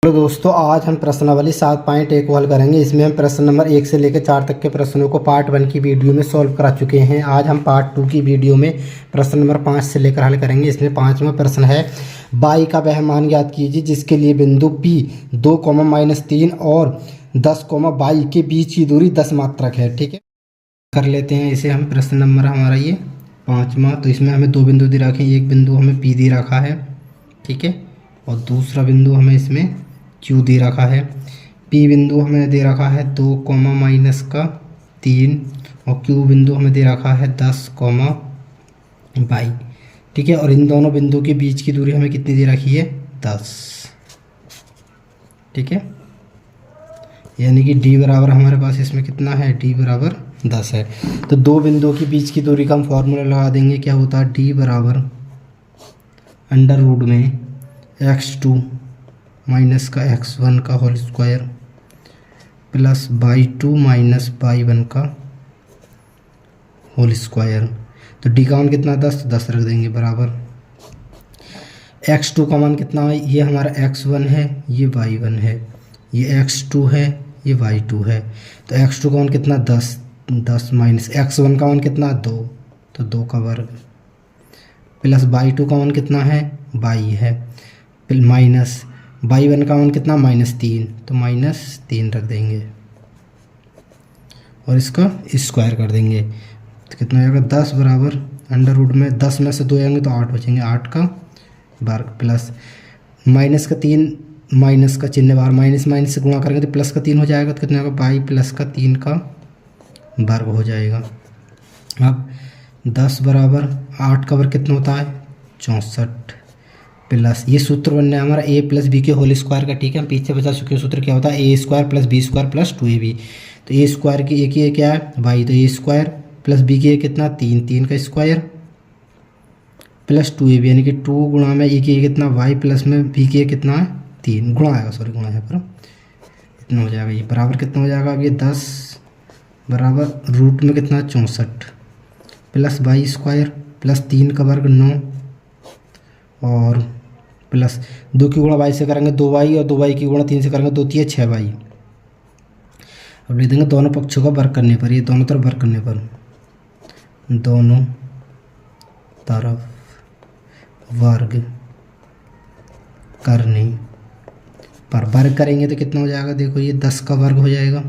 तो दोस्तों आज हम प्रश्नावली 7.1 को हल करेंगे। इसमें हम प्रश्न नंबर 1 से लेकर 4 तक के प्रश्नों को पार्ट 1 की वीडियो में सॉल्व करा चुके हैं। आज हम पार्ट 2 की वीडियो में प्रश्न नंबर 5 से लेकर हल करेंगे। इसमें 5वां प्रश्न है, बाई का वह मान ज्ञात कीजिए जिसके लिए बिंदु P 2, -3 और 10, बाई के बीच की दूरी 10 मात्रक है। ठीक है, कर लेते हैं इसे हम। प्रश्न नंबर हमारा ये 5वां। तो इसमें हमें दो बिंदु दे रखे हैं। एक बिंदु हमें P दे रखा है, ठीक है, और दूसरा बिंदु हमें इसमें Q दे रखा है। P बिंदु हमें दे रखा है 2, -3 और Q बिंदु हमें दे रखा है 10, बाई। ठीक है, और इन दोनों बिंदु के बीच की दूरी हमें कितनी दे रखी है? 10। ठीक है, यानी कि D बराबर हमारे पास इसमें कितना है? D बराबर 10 है। तो दो बिंदुओं के बीच की दूरी का हम फॉर्मूला लगा देंगे। क्या होता है? D बराबर अंडर रूट में x2 माइनस का x1 का whole square plus y2 minus y1 का होल स्क्वायर। तो D का मान कितना? 10, तो 10 रख देंगे बराबर। x2 का मान कितना है? ये हमारा x1 है, ये y1 है, ये x2 है, ये y2 है। तो x2 का मान कितना? 10 माइनस x1 का मान कितना? 2, तो 2 का वर्ग प्लस y2 का मान कितना है? y है, माइनस y1 का मान कितना? -3, तो -3 रख देंगे और इसका स्क्वायर कर देंगे। तो कितना हो जाएगा? 10 बराबर अंडर रूट में 10 में से 2 आएंगे तो 8 बचेंगे, 8 का वर्ग प्लस माइनस का 3, माइनस का चिन्ह बाहर, माइनस माइनस से गुणा करेंगे तो प्लस का 3 हो जाएगा। तो कितना होगा? बाई प्लस का 3 का वर्ग हो जाएगा। अब 10 बराबर 8 का वर्ग कितना होता है? 64 प्लस ये सूत्र बनना है हमारा a प्लस बी के होल स्क्वायर का। ठीक है, हम पीछे बता चुके हैं सूत्र क्या होता है? a² plus b² plus 2ab। तो a स्क्वायर की एक ये क्या है? y, तो a² प्लस b की कितना? 3 का स्क्वायर प्लस 2ab, यानी कि 2 गुणा में a की कितना? y प्लस में b की कितना है? 3 गुणा आएगा, सॉरी गुणा है पर इतना हो जाएगा। ये बराबर कितना हो जाएगा? अब ये 10 बराबर रूट में कितना? 64 प्लस y² प्लस 3 का वर्ग 9 और प्लस 2 की गुणा y से करेंगे 2y और 2y की गुणा 3 से करेंगे 2 3 6y। अब लिख देंगे दोनों पक्षों का वर्ग करने पर, ये दोनों तरफ वर्ग करने पर, दोनों तरफ वर्ग करने पर वर्ग करेंगे तो कितना हो जाएगा? देखो ये 10 का वर्ग हो जाएगा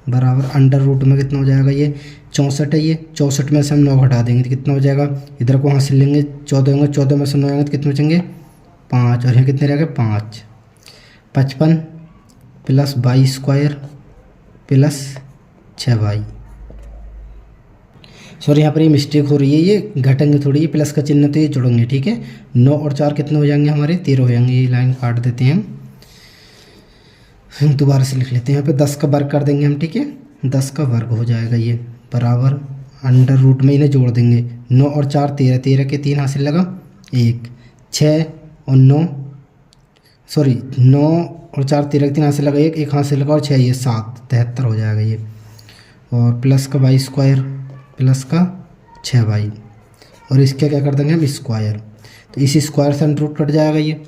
बराबर अंडर रूट में कितना हो जाएगा? ये 64 है, ये 64 में से हम 9 घटा देंगे तो कितना हो जाएगा? इधर को हासिल लेंगे 14 होंगे, 14 में से 9 आएंगे तो कितने बचेंगे? 5, और यहाँ कितने रहेगा? 5। 55 plus y² plus 6y। Sorry यहाँ पर ये मिस्टेक हो रही है, ये घटेंगे थोड़ी, ये प्लस का चिन्ह तो ये जुड़ेंगे। ठीक है, 9 और 4 कितने हो जाएंगे हमारे? 13 हो जाएंगे। ये लाइन काट देते हैं हम दोबारा से लिख लेते हैं। यहाँ पे 10 का वर्ग कर देंगे हम। ठीक है, 10 का वर्ग हो जाएगा ये बराबर अंडर रूट में इन्हें जोड़ देंगे। 9 और 4 13, 13 के 3 हासिल लगा 1, 6 और 9, सॉरी 9 और 4 13 के 3 हासिल लगा 1, 1 हासिल लगा और 6, ये 7, 73 हो जाएगा ये। और प्लस का y² प्लस का 6y और इसके क्या कर देंगे हम? स्क्वायर। तो इस स्क्वायर से अंडर रूट कट जाएगा ये,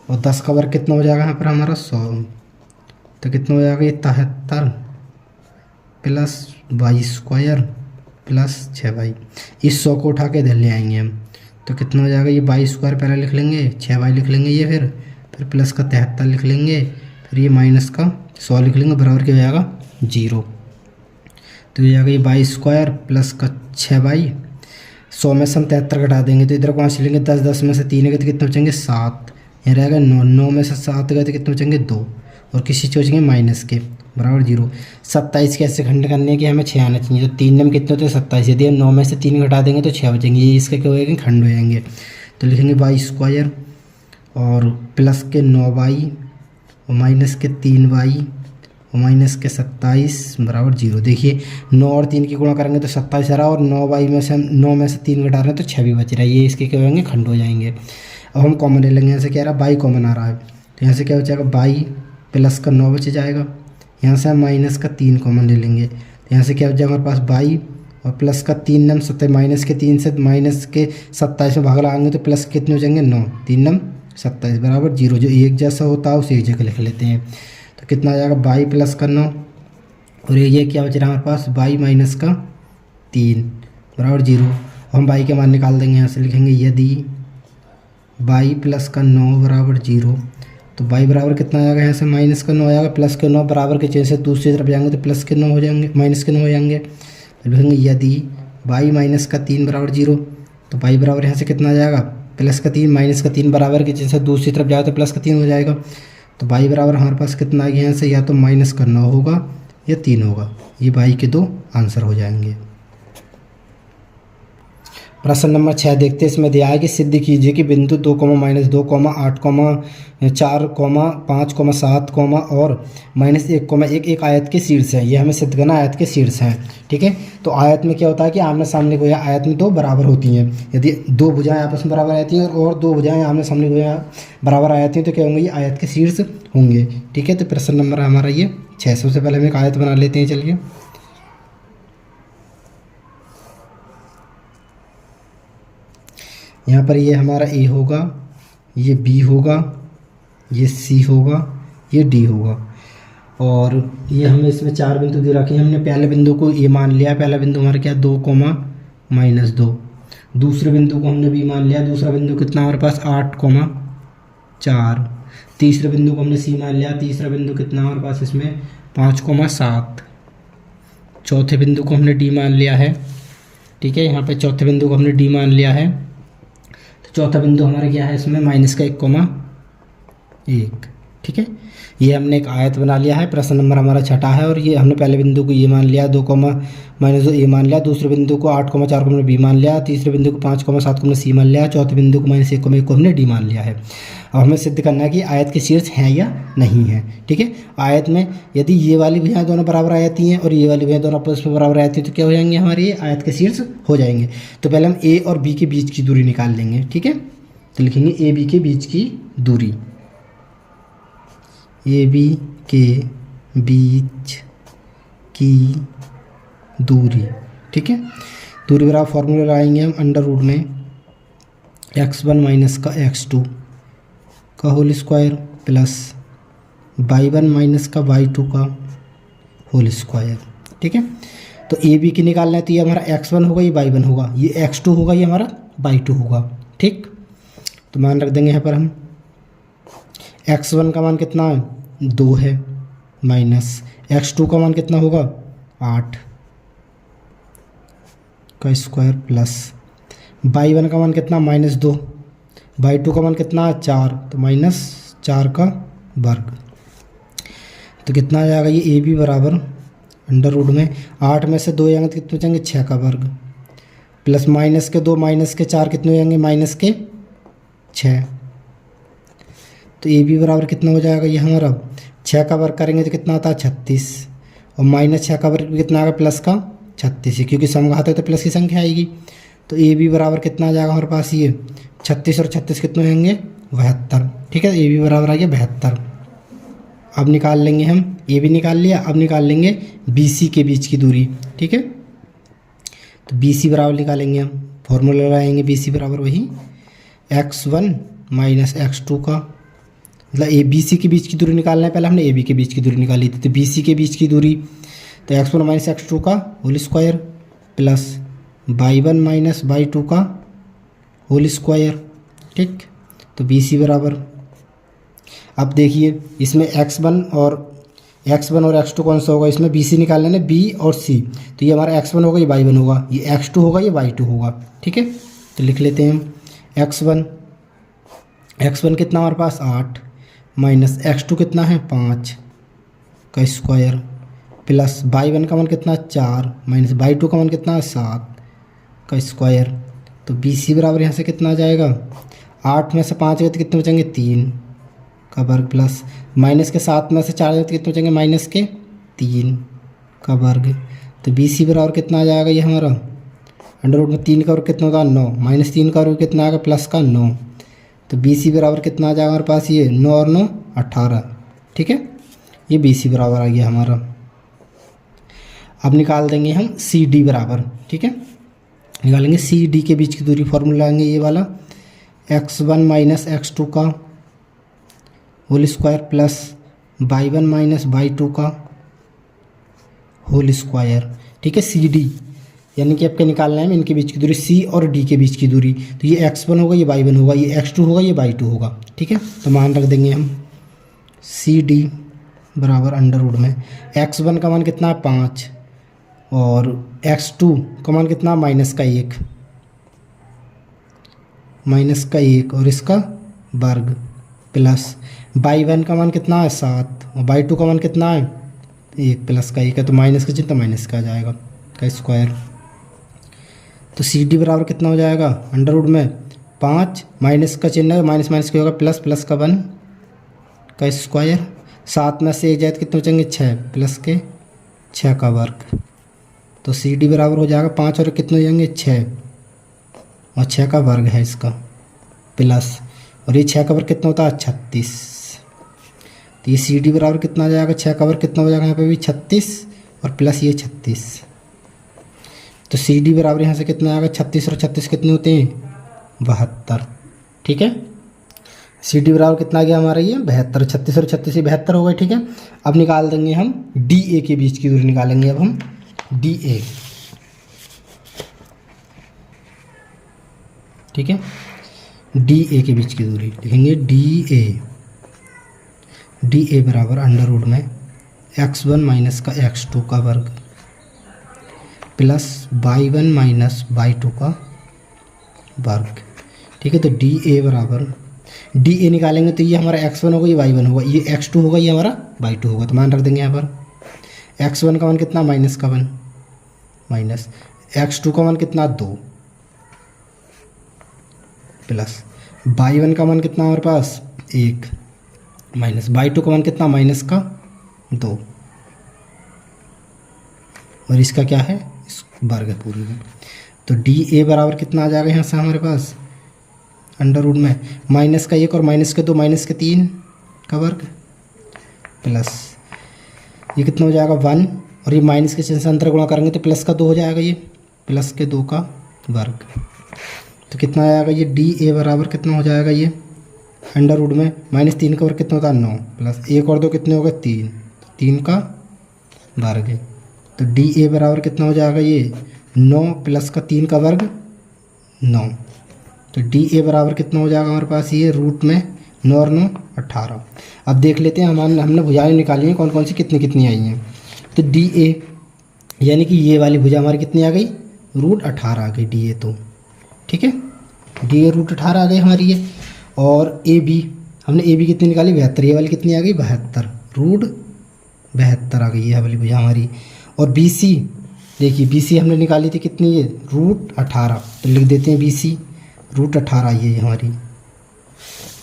और 10 का वर्ग कितना हो जाएगा यहाँ पर हमारा? 100। तो कितना हो जाएगा? ये 73 प्लस y² प्लस 6y। इस 100 को उठा के इधर ले आएंगे हम, तो कितना हो जाएगा? ये y² पहले लिख लेंगे, 6y लिख लेंगे ये, फिर प्लस का 73 लिख लेंगे, फिर ये माइनस का 100 लिख लेंगे, बराबर क्या हो जाएगा? 0। तो हो जाएगा ये y² प्लस का 6y। 100 में से हम 73 घटा देंगे तो इधर को हासिल लेंगे 10, 10 में से 3 गए तो कितने बचेंगे? 7। यहाँ रहेगा 9, 9 में से 7 गए तो कितने बचेंगे? 2, और किसी चीज़ बचेंगे माइनस के, बराबर 0। 27 कैसे खंड करने के? हमें 6 आना चाहिए। तो 3 में कितने होते हैं? 27। यदि हम 9 में से 3 घटा देंगे तो 6 बचेंगे, ये इसके क्या हो जाएंगे? खंड हो जाएंगे। तो लिखेंगे y² और प्लस के 9y और माइनस के 3y और माइनस के 27 बराबर 0। देखिए 9 और 3 की गुणा करेंगे तो 27 आ रहा, और 9y में से 9 में से 3 घटा रहे हैं तो 6 भी बच रहा है, ये इसके क्या हो जाएंगे? खंड हो जाएंगे। अब हम कॉमन ले लेंगे, यहाँ से क्या आ रहा है? y कॉमन आ रहा है, तो यहाँ से क्या बचेगा? y प्लस का 9 बच जाएगा। यहाँ से हम माइनस का 3 कॉमन ले लेंगे, तो यहाँ से क्या बच जाएगा हमारे पास? y और प्लस का 3 नम 27, माइनस के 3 से माइनस के 27 में भाग लगाएंगे तो प्लस कितने हो जाएंगे? 9, 3 नम 27 बराबर 0। जो एक जैसा होता है उसे एक जगह लिख लेते हैं। तो कितना आ जाएगा बाई प्लस का 9 और ये क्या बच रहा है हमारे पास बाई माइनस का 3 बराबर 0। हम बाई के मान निकाल देंगे, यहाँ से लिखेंगे यदि बाई प्लस का 9 बराबर 0 तो बाई बराबर कितना आ जाएगा, यहाँ से माइनस का 9 आएगा, प्लस के 9 बराबर के चिन्ह से दूसरी तरफ जाएंगे तो प्लस के 9 हो जाएंगे, माइनस के 9 हो जाएंगे। तो लिखेंगे यदि बाई माइनस का 3 बराबर 0 तो बाई बराबर यहाँ से कितना आ जाएगा प्लस का 3 माइनस का 3 बराबर के चिन्ह से दूसरी तरफ जाए तो प्लस का 3 हो जाएगा। तो बाई बराबर हमारे पास कितना आ गया यहाँ से, या तो माइनस का 9 होगा या 3 होगा। ये बाई के 2 आंसर हो जाएंगे। प्रश्न नंबर 6 देखते हैं। इसमें दिया है कि सिद्ध कीजिए कि बिंदु 2, -2, 8, 4, 5, 7, और -1, एक आयत के शीर्ष है। ये हमें सिद्ध करना आयत के शीर्ष है। ठीक है, तो आयत में क्या होता है कि आमने सामने को आयत में 2 बराबर होती हैं। यदि 2 भुजाएं आपस में बराबर आती हैं और 2 भुजाएं आमने सामने को बराबर आती हैं तो क्या होंगे, ये आयत के शीर्ष होंगे। ठीक है, तो प्रश्न नंबर हमारा ये 6। सबसे पहले हम एक आयत बना लेते हैं। चलिए, यहाँ पर ये हमारा ए होगा, ये बी होगा, ये सी होगा, ये डी होगा और ये हमें इसमें 4 बिंदु दे रखे हैं। हमने पहले बिंदु को ए मान लिया, पहला बिंदु हमारा क्या 2, -2। दूसरे बिंदु को हमने बी मान लिया, दूसरा बिंदु कितना हमारे पास 8, 4। तीसरे बिंदु को हमने सी मान लिया, तीसरा बिंदु कितना हमारे पास इसमें 5, 7। चौथे बिंदु को हमने डी मान लिया है। ठीक है, यहाँ पे चौथे बिंदु को हमने डी मान लिया है। चौथा बिंदु हमारा क्या है इसमें -1, 1। ठीक है, ये हमने एक आयत बना लिया है। प्रश्न नंबर हमारा 6 है और ये हमने पहले बिंदु को ये मान लिया 2, -2 ए मान लिया, दूसरे बिंदु को 8, 4 को हमने बी मान लिया, तीसरे बिंदु को 5, 7 को हमने सी मान लिया, चौथे बिंदु को -1, 1 को हमने डी मान लिया है। अब हमें सिद्ध करना है कि आयत के शीर्ष हैं या नहीं है। ठीक है, आयत में यदि ये वाली भुजाएं दोनों बराबर आ जाती हैं और ये वाली भुजाएं दोनों आपस में बराबर आ जाती हैं तो क्या हो जाएंगे, हमारे ये आयत के शीर्ष हो जाएंगे। तो पहले हम ए और बी के बीच की दूरी निकाल लेंगे। ठीक है, तो लिखेंगे ए बी के बीच की दूरी, ए बी के बीच की दूरी। ठीक है, दूरी बराबर फॉर्मूला लगाएंगे हम अंडर रूट में x1 माइनस का x2 का whole square plus y1 minus का y2 का होल स्क्वायर। ठीक है, तो ए बी की निकालना है तो ये हमारा x1 होगा, ये y1 होगा, ये x2 होगा, ये हमारा y2 होगा। ठीक, तो मान रख देंगे यहाँ पर हम x1 का मान कितना है 2 है, माइनस x2 का मान कितना होगा 8 का स्क्वायर प्लस y1 का मान कितना -2, y2 का मान कितना है 4 तो -4 का वर्ग। तो कितना आ जाएगा ये ए बी बराबर अंडर रूट में 8 में से 2 जाएंगे तो कितने बचेंगे 6 का वर्ग प्लस -2 -4 कितने हो जाएंगे -6। तो ए बी बराबर कितना हो जाएगा ये हमारा 6 का वर्ग करेंगे तो कितना आता है 36 और -6 का वर्ग कितना आएगा प्लस का 36 क्योंकि समघात है तो प्लस की संख्या आएगी। तो ए बी बराबर कितना आ जाएगा हमारे पास ये 36 और 36 कितने होंगे 72। ठीक है, ए बी बराबर आ गया 72। अब निकाल लेंगे हम ए बी निकाल लिया, अब निकाल लेंगे बी सी के बीच की दूरी। ठीक है, तो बी सी बराबर निकालेंगे हम, फॉर्मूला लगाएंगे बी सी बराबर वही x1 माइनस x2 का, मतलब ए बी सी के बीच की दूरी निकालना है। पहले हमने ए बी के बीच की दूरी निकाली थी, तो बी सी के बीच की दूरी तो x1 माइनस x2 का whole square plus y1 minus y2 का होल स्क्वायर। ठीक, तो बी सी बराबर, अब देखिए इसमें x1 और x2 कौन सा होगा, इसमें बी सी निकाल लेना बी और सी, तो ये हमारा x1 होगा, ये y1 होगा, ये x2 होगा, ये y2 होगा। ठीक है, तो लिख लेते हैं हम x1 कितना हमारे पास 8 माइनस x2 कितना है 5 का स्क्वायर प्लस y1 का मान कितना 4 माइनस y2 का मान कितना है 7 का स्क्वायर। तो बी सी बराबर यहाँ से कितना आ जाएगा 8 में से 5 गए तो कितने बचेंगे 3 का वर्ग प्लस माइनस के 7 में से 4 गए तो कितने बचेंगे माइनस के 3 का वर्ग। तो बी सी बराबर कितना आ जाएगा ये हमारा अंडर रूट में 3 का वर्ग कितना होगा 9 माइनस 3 का वर्ग कितना आएगा प्लस का 9। तो बी सी बराबर कितना आ जाएगा हमारे पास ये 9 और 9 18। ठीक है, ये बी सी बराबर आ गया हमारा। अब निकाल देंगे हम सी डी बराबर। ठीक है, निकालेंगे सी डी के बीच की दूरी, फॉर्मूला लाएंगे ये वाला x1 माइनस x2 का whole square plus y1 minus y2 का होल स्क्वायर। ठीक है, सी डी यानी कि आपके निकालना है इनके बीच की दूरी, सी और डी के बीच की दूरी। तो ये x1 होगा, ये y1 होगा, ये x2 होगा, ये y2 होगा। ठीक है, तो मान रख देंगे हम सी डी बराबर अंडर रूट में x1 का मान कितना है 5 और x2 का मान कितना -1 और इसका वर्ग प्लस y1 का मान कितना है 7 और y2 का मान कितना है 1 प्लस का 1 है, तो माइनस का चिन्ह तो माइनस का आ जाएगा का स्क्वायर। तो सी डी बराबर कितना हो जाएगा अंडर रूट में 5 माइनस का चिन्ह है, माइनस माइनस क्या होगा प्लस, प्लस का 1 का स्क्वायर। 7 में से 1 जाए तो कितने बचेंगे 6 प्लस के 6 का वर्ग। तो सी डी बराबर हो जाएगा 5 और कितने हो जाएंगे 6 और 6 का वर्ग है इसका प्लस, और ये 6 का वर्ग कितना होता है 36। तो ये सी डी बराबर कितना आ जाएगा 6 का वर्ग कितना हो जाएगा यहाँ पे भी 36 और प्लस ये 36। तो सी डी बराबर यहाँ से कितना आएगा 36 और 36 कितने होते हैं 72। ठीक है, सी डी बराबर कितना आ गया हमारा ये 72, 36 और 36 ही 72 हो गए। ठीक है, अब निकाल देंगे हम डी ए के बीच की दूरी निकालेंगे। अब हम डी ए, ठीक है, डी ए के बीच की दूरी लिखेंगे डी ए बराबर अंडर रूट में x1 माइनस का x2 का वर्ग प्लस y1 माइनस y2 का वर्ग। ठीक है, तो डी ए बराबर डी ए निकालेंगे तो ये हमारा x1 होगा, ये y1 होगा, ये x2 होगा, ये हमारा y2 होगा। तो मान रख देंगे यहाँ पर x1 का मान कितना -1 माइनस x2 का मान कितना 2 प्लस y1 का मान कितना हमारे पास 1 माइनस y2 का मान कितना -2 और इसका क्या है वर्ग है पूरी में। तो डी ए बराबर कितना आ जाएगा यहाँ से हमारे पास अंडर रूट में -1 और -2 -3 का वर्ग प्लस ये कितना हो जाएगा 1 और ये माइनस के चिन्ह से अंतर गुणा करेंगे तो प्लस का 2 हो जाएगा, ये प्लस के 2 का वर्ग। तो कितना आएगा ये डी ए बराबर कितना हो जाएगा ये अंडर रूट में -3 का वर्ग कितना होता है 9 प्लस 1 और 2 कितने हो गए 3 का वर्ग है। तो डी ए बराबर कितना हो जाएगा ये 9 प्लस का 3 का वर्ग 9। तो डी ए बराबर कितना हो जाएगा हमारे पास ये रूट में 9 और 9 18। अब देख लेते हैं हमने भुजाएं निकाली हैं कौन कौन सी कितनी कितनी आई हैं। तो डी ए यानी कि ये वाली भुजा हमारी कितनी आ गई रूट 18 आ गई डी ए। तो ठीक है, डी ए रूट 18 आ गई हमारी ये। और ए बी हमने ए बी कितनी निकाली 72, ये वाली कितनी आ गई 72 रूट 72 आ गई ये वाली भुजा हमारी। और बी सी देखिए बी सी हमने निकाली थी कितनी ये रूट 18, तो लिख देते हैं बी सी रूट 18 ये हमारी।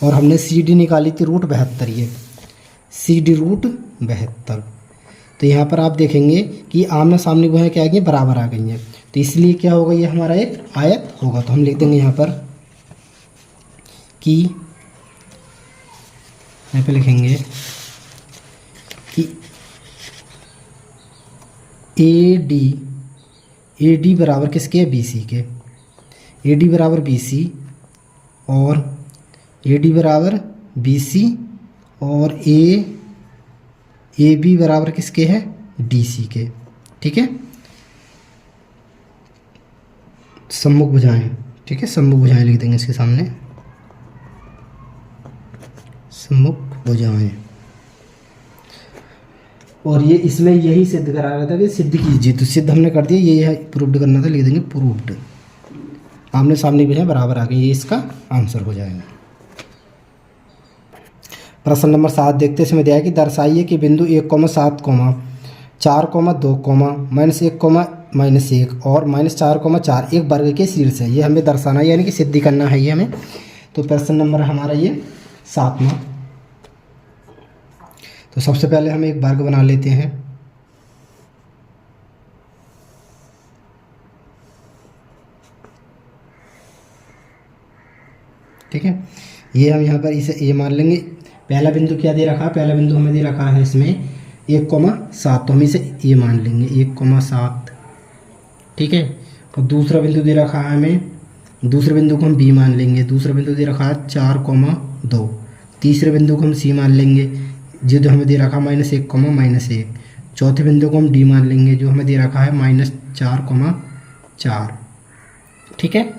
और हमने सी डी निकाली थी रूट 72, ये सी डी रूट 72। तो यहाँ पर आप देखेंगे कि आमने सामने भुजाएं क्या आ गई बराबर आ गई हैं, तो इसलिए क्या होगा ये हमारा एक आयत होगा। तो हम लिख देंगे यहाँ पर कि यहाँ पे लिखेंगे कि ए डी बराबर किसके बी सी के, ए डी बराबर बी सी और ए डी बराबर बी सी और ए बी बराबर किसके है डी सी के। ठीक है, सम्मुख भुजाएं। ठीक है, सम्मुख भुजाएं लिख देंगे इसके सामने सम्मुख भुजाएं। और ये इसमें यही सिद्ध करा रहा था कि सिद्ध कीजिए, तो सिद्ध हमने कर दिया, ये प्रूव्ड करना था, लिख देंगे प्रूव्ड। आमने सामने भुजाएं बराबर आ गई, ये इसका आंसर हो जाएगा। प्रश्न नंबर 7 देखते इसमें दिया है कि दर्शाइए कि बिंदु 1,7, 4,2, -1, और -4,4 एक वर्ग के शीर्ष है। ये हमें दर्शाना है यानी कि सिद्धि करना है ये हमें। तो प्रश्न नंबर हमारा ये 7वां। तो सबसे पहले हम एक वर्ग बना लेते हैं। ठीक है, ये हम यहाँ पर इसे ए मान लेंगे। पहला बिंदु क्या दे रखा है, पहला बिंदु हमें दे रखा है इसमें 1,7, तो हम इसे ए मान लेंगे 1,7। ठीक है, और दूसरा बिंदु दे रखा है हमें दूसरे बिंदु को हम बी मान लेंगे, दूसरा बिंदु दे रखा है 4,2। तीसरे बिंदु को हम सी मान लेंगे जो हमें दे रखा है -1,-1। चौथे बिंदु को हम डी मान लेंगे जो हमें दे रखा है -4,4। ठीक है।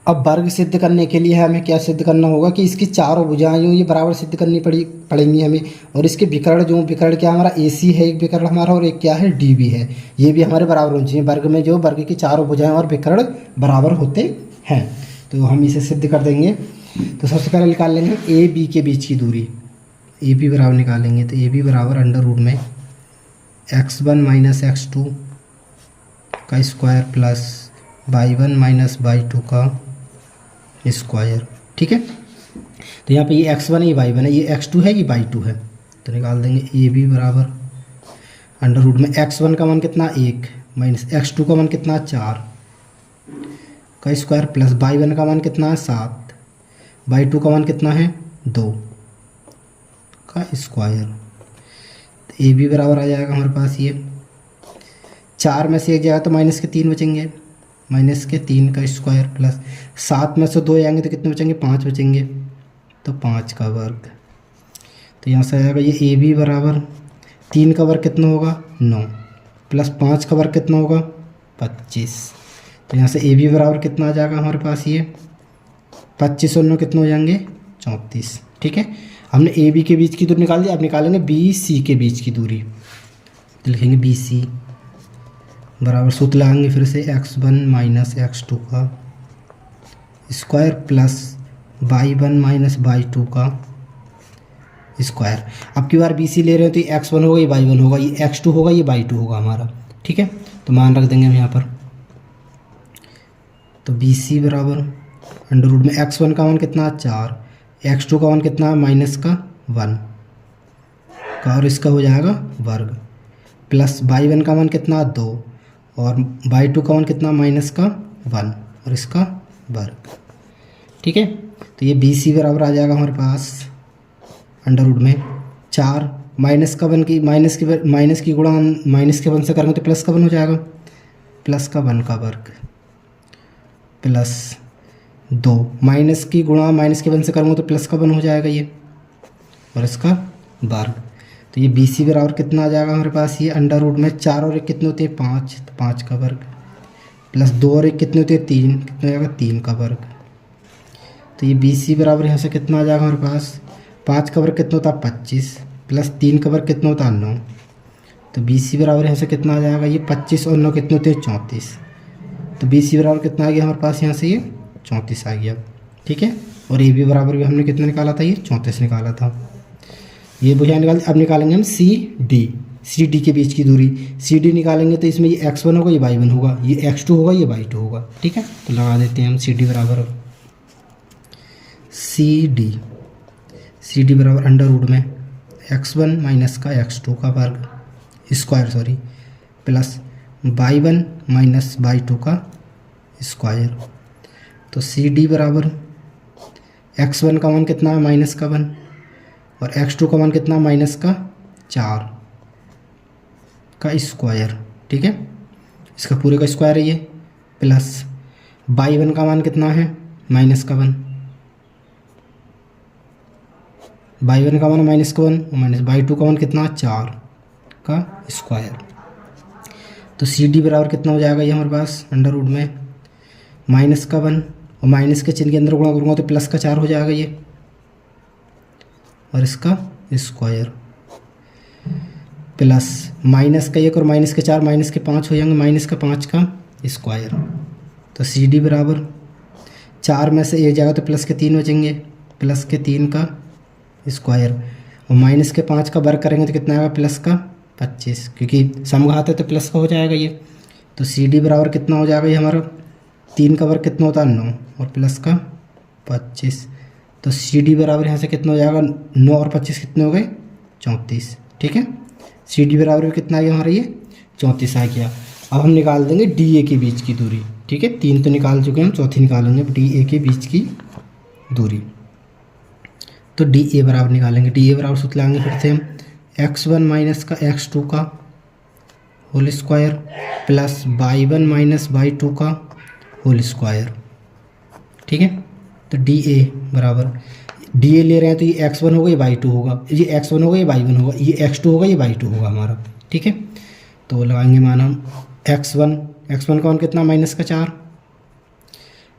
अब वर्ग सिद्ध करने के लिए हमें क्या सिद्ध करना होगा कि इसकी चारों भुजाएं ये बराबर सिद्ध करनी पड़ेंगी हमें। और इसके विकर्ण क्या हमारा AC है एक विकर्ण हमारा, और एक क्या है DB है, ये भी हमारे बराबर होने चाहिए। वर्ग में जो वर्ग की चारों भुजाएं और विकर्ण बराबर होते हैं, तो हम इसे सिद्ध कर देंगे। तो सबसे पहले निकाल लेंगे AB के बीच की दूरी। AB बराबर निकालेंगे तो AB बराबर √ x1 - x2 का स्क्वायर प्लस y1 - y2 का स्क्वायर। ठीक है। तो यहाँ पे ये x1 है, ये y1 है, ये x2 है, ये y2 है। तो निकाल देंगे AB बराबर √ x1 का मान कितना 1 माइनस x2 का मान कितना 4 का स्क्वायर प्लस y1 का मान कितना है 7, y2 का मान कितना है 2 का स्क्वायर। तो AB बराबर आ जाएगा हमारे पास ये 4 में से एक जाएगा तो -3 बचेंगे, -3 का स्क्वायर प्लस 7 में से 2 आएंगे तो कितने बचेंगे 5 बचेंगे, तो 5 का वर्ग। तो यहाँ से आएगा ये AB बराबर 3 का वर्ग कितना होगा 9 प्लस 5 का वर्ग कितना होगा 25। तो यहाँ से AB बराबर कितना आ जाएगा हमारे पास ये 25 और 9 कितने हो जाएंगे 34। ठीक है। हमने AB के बीच की दूरी निकाल दी। अब निकालेंगे BC के बीच की दूरी। तो लिखेंगे BC बराबर सूत्र लगाएंगे फिर से x1 - x2 का स्क्वायर प्लस y1 - y2 का स्क्वायर। अब की बार BC ले रहे हैं तो ये x1 होगा, ये y1 होगा, ये x2 होगा, ये y2 होगा हमारा। ठीक है। तो मान रख देंगे हम यहाँ पर। तो BC बराबर √ x1 का मान कितना 4, x2 का मान कितना -1 का, और इसका हो जाएगा वर्ग प्लस y1 का मान कितना 2 और y2 का मान कितना -1 और इसका वर्ग। ठीक है। तो ये BC बराबर आ जाएगा हमारे पास √ 4 माइनस की गुणा माइनस के 1 से करेंगे तो प्लस का 1 हो जाएगा, प्लस का 1 का वर्ग प्लस 2 माइनस की गुणा माइनस के 1 से करूँगा तो प्लस का 1 हो जाएगा ये, और इसका वर्ग। तो ये BC बराबर कितना आ जाएगा हमारे पास ये √ 4 और 1 कितने होते हैं 5, तो 5 का वर्ग प्लस 2 और 1 कितने होते हैं 3, कितना हो जाएगा 3 का वर्ग। तो ये BC बराबर यहाँ से कितना आ जाएगा हमारे पास 5 का वर्ग कितना होता है 25 प्लस 3 का वर्ग कितना होता है 9। तो BC बराबर यहाँ से कितना आ जाएगा ये 25 और 9 कितने होते हैं 34। तो BC बराबर कितना आ गया हमारे पास यहाँ से ये 34 आ गया। ठीक है। और AB बराबर भी हमने कितना निकाला था ये 34 निकाला था। ये भुजा निकाल। अब निकालेंगे हम CD के बीच की दूरी। CD निकालेंगे तो इसमें ये x1 होगा, ये y1 होगा, ये x2 होगा, ये y2 होगा। ठीक है। तो लगा देते हैं हम CD बराबर CD बराबर √ x1 माइनस का x2 का वर्ग स्क्वायर प्लस y1 - y2 का स्क्वायर। तो CD बराबर x1 का मान कितना है -1 और x2 का मान कितना -4 का स्क्वायर। ठीक है। इसका पूरे का स्क्वायर है ये, प्लस y1 का मान कितना है -1, y1 का मान -1 और माइनस y2 का मान कितना 4 का स्क्वायर। तो CD बराबर कितना हो जाएगा ये हमारे पास √ -1 और माइनस के चिन्ह के अंदर गुणा करूँगा तो प्लस का 4 हो जाएगा ये, और इसका स्क्वायर प्लस माइनस का 1 और माइनस के 4 माइनस के 5 हो जाएंगे, -5 का स्क्वायर। तो CD बराबर 4 में से 1 जाएगा तो प्लस के 3 बचेंगे, प्लस के 3 का स्क्वायर और माइनस के 5 का वर्ग करेंगे तो कितना आएगा प्लस का 25, क्योंकि समघात है तो प्लस का हो जाएगा ये। तो CD बराबर कितना हो जाएगा ये हमारा 3 का वर्ग कितना होता है 9 और प्लस का 25। तो CD बराबर यहाँ से कितना हो जाएगा 9 और 25 कितने हो गए 34। ठीक है। CD बराबर कितना आ गया हमारा ये 34 आ गया। अब हम निकाल देंगे DA के बीच की दूरी। ठीक है। 3 तो निकाल चुके हैं, हम चौथी निकालेंगे DA के बीच की दूरी। तो DA बराबर निकालेंगे। DA बराबर सूत्र लगाएंगे फिर से हम x1 माइनस का x2 का whole square plus y1 - y2 का होल स्क्वायर। ठीक है। तो डी ए बराबर, डी ए ले रहे हैं तो ये x1 होगा, ये y2 होगा, ये x1 होगा, ये y1 होगा, ये x2 होगा, ये y2 होगा हमारा। ठीक है, तो लगाएंगे मान हम x1 का मान कितना -4,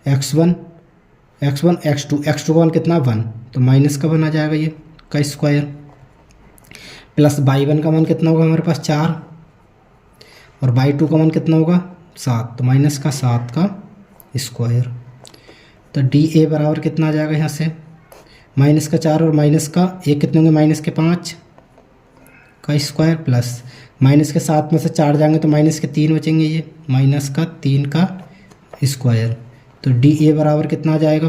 x1 x2 का मान कितना 1, तो माइनस का 1 आ जाएगा ये का स्क्वायर, प्लस y1 का मान कितना होगा हमारे पास 4 और y2 का मान कितना होगा 7, तो माइनस का 7 का स्क्वायर। तो डी ए बराबर कितना आ जाएगा यहाँ से माइनस का 4 और माइनस का 1 कितने होंगे माइनस के 5 का स्क्वायर, प्लस माइनस के 7 में से 4 जाएंगे तो माइनस के 3 बचेंगे, ये माइनस का 3 का स्क्वायर। तो डी ए बराबर कितना आ जाएगा,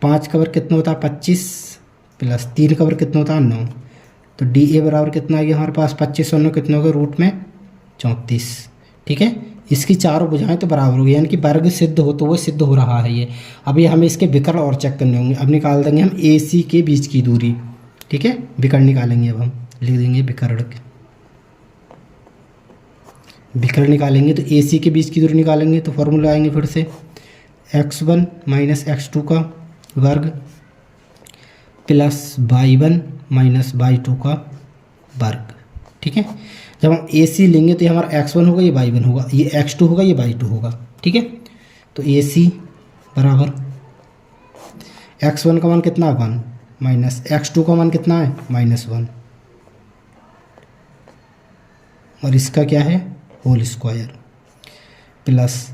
5 का वर्ग कितना होता है 25 प्लस 3 का वर्ग कितना होता है 9, तो डी ए बराबर कितना आ गया हमारे पास 25 और 9 कितने हो गए रूट में 34। ठीक है, इसकी चारों भुजाएं तो बराबर हो गई, यानी कि वर्ग सिद्ध हो तो वो सिद्ध हो रहा है ये। अभी हमें इसके विकर्ण और चेक करने होंगे। अब निकाल देंगे हम ए सी के बीच की दूरी। ठीक है, विकर्ण निकालेंगे, अब हम लिख देंगे विकर्ण निकालेंगे। तो ए सी के बीच की दूरी निकालेंगे तो फॉर्मूला आएंगे फिर से x1 माइनस x2 का वर्ग प्लस y1 माइनस y2 का वर्ग। ठीक है, जब हम ए सी लेंगे तो ये हमारा x1 होगा, ये y1 होगा, ये x2 होगा, ये y2 होगा। ठीक है, तो ए सी बराबर x1 का मान कितना 1 माइनस x2 का मान कितना है -1 और इसका क्या है होल स्क्वायर, प्लस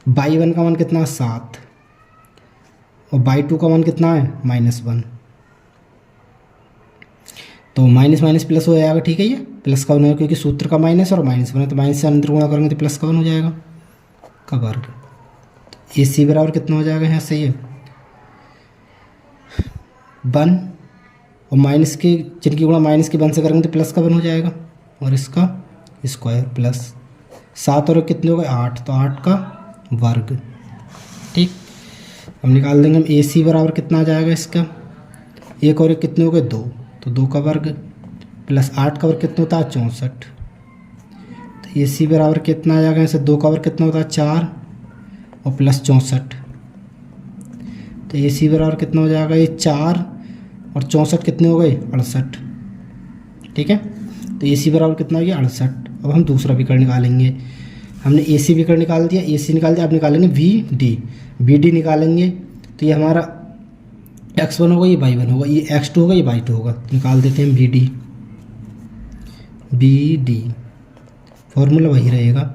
y1 का मान कितना 7 और y2 का मान कितना है -1, तो माइनस माइनस प्लस हो जाएगा। ठीक है, ये प्लस का 1 होगा क्योंकि सूत्र का माइनस और -1 है, तो माइनस से अंदर गुणा करेंगे तो प्लस का 1 हो जाएगा का वर्ग। तो ए सी बराबर कितना हो जाएगा यहाँ से ये 1 और माइनस के जिनकी गुणा माइनस के 1 से करेंगे तो प्लस का 1 हो जाएगा और इसका स्क्वायर, प्लस 7 और कितने हो गए 8, तो 8 का वर्ग। ठीक, हम निकाल देंगे हम ए सी बराबर कितना आ जाएगा इसका 1 और 1 कितने हो गए 2, तो 2 का वर्ग प्लस 8 का वर्ग कितना होता है 64, तो ए सी बराबर कितना आ जाएगा इससे 2 का वर्ग कितना होता है 4 और प्लस 64, तो ए सी बराबर कितना हो जाएगा ये 4 और 64 कितने हो गए 68। ठीक है, तो ए सी बराबर कितना हो गया 68। अब हम दूसरा विकर्ण निकालेंगे। हमने ए सी विकर्ण निकाल दिया, ए सी निकाल दिया, अब निकालेंगे बी डी निकालेंगे तो ये हमारा x1 होगा, ये y1 होगा, ये x2 होगा, ये y2 होगा। निकाल देते हैं बी डी फॉर्मूला वही रहेगा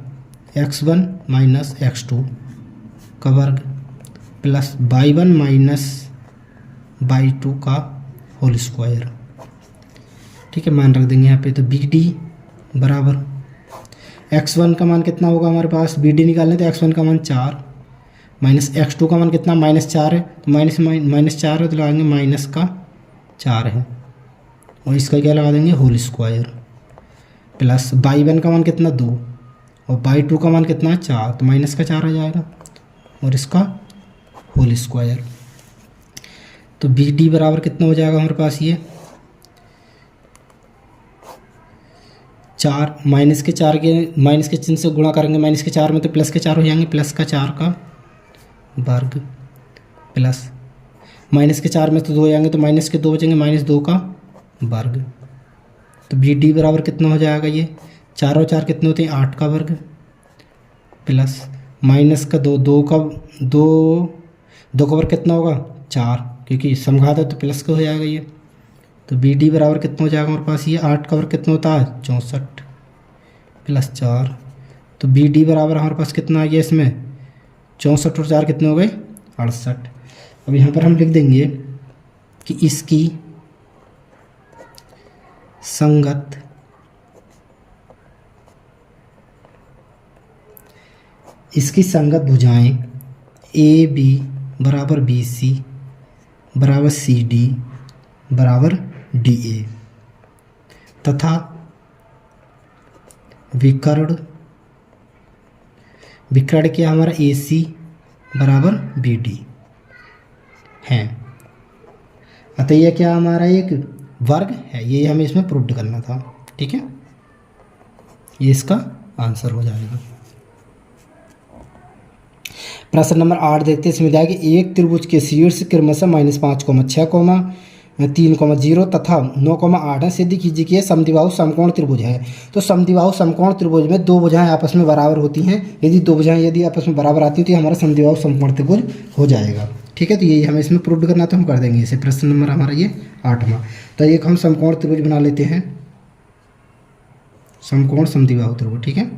x1 माइनस x2 का वर्ग प्लस y1 माइनस y2 का होल स्क्वायर। ठीक है, मान रख देंगे यहाँ पे। तो बी डी बराबर x1 का मान कितना होगा हमारे पास, बी डी निकालने तो x1 का मान 4 माइनस x2 का मान कितना -4 है, तो -4 है तो लगाएंगे माइनस का 4 है और इसका क्या लगा देंगे होल स्क्वायर, प्लस y1 का मान कितना 2 और y2 का मान कितना 4, तो माइनस का 4 आ जाएगा और इसका होल स्क्वायर। तो बी डी बराबर कितना हो जाएगा हमारे पास ये 4 माइनस के चिन्ह से गुणा करेंगे, माइनस के 4 में तो प्लस के 4 हो जाएंगे, प्लस का 4 का वर्ग प्लस माइनस के 4 में तो 2 हो जाएंगे तो माइनस के 2 बचेंगे, -2 का वर्ग। तो बी डी बराबर कितना हो जाएगा ये 4 और 4 कितने होते हैं 8 का वर्ग प्लस माइनस का 2 का वर्ग कितना होगा 4, क्योंकि समघात है तो प्लस का हो जाएगा ये। तो बी डी बराबर कितना हो जाएगा हमारे पास ये 8 का वर्ग कितना होता है 64 प्लस 4, तो बी डी बराबर हमारे पास कितना आ गया इसमें 64 और 4 कितने हो गए 68। अब यहाँ पर हम लिख देंगे कि इसकी संगत भुजाएं ए बी बराबर बी सी बराबर सी डी बराबर डी ए तथा विकर्ण क्या हमारा ए सी बराबर बी डी है। अतः यह क्या हमारा एक वर्ग है, ये हमें इसमें प्रूव करना था। ठीक है, ये इसका आंसर हो जाएगा। प्रश्न नंबर 8 देखते हैं। इसमें दिया है कि एक त्रिभुज के शीर्ष क्रमशः -5, 6, 3, 0 तथा 9, 8 है। सिद्ध कीजिए कि यह समद्विबाहु समकोण त्रिभुज है। तो समद्विबाहु समकोण त्रिभुज में दो भुजाएं आपस में बराबर होती हैं। यदि दो भुजाएं यदि आपस में बराबर आती हैं तो ये हमारा समद्विबाहु समकोण त्रिभुज हो जाएगा। ठीक है, तो यही हमें इसमें प्रूव करना, तो हम कर देंगे इसे। प्रश्न नंबर हमारा ये 8वां। तो एक हम समकोण त्रिभुज बना लेते हैं, समकोण समद्विबाहु त्रिभुज। ठीक है,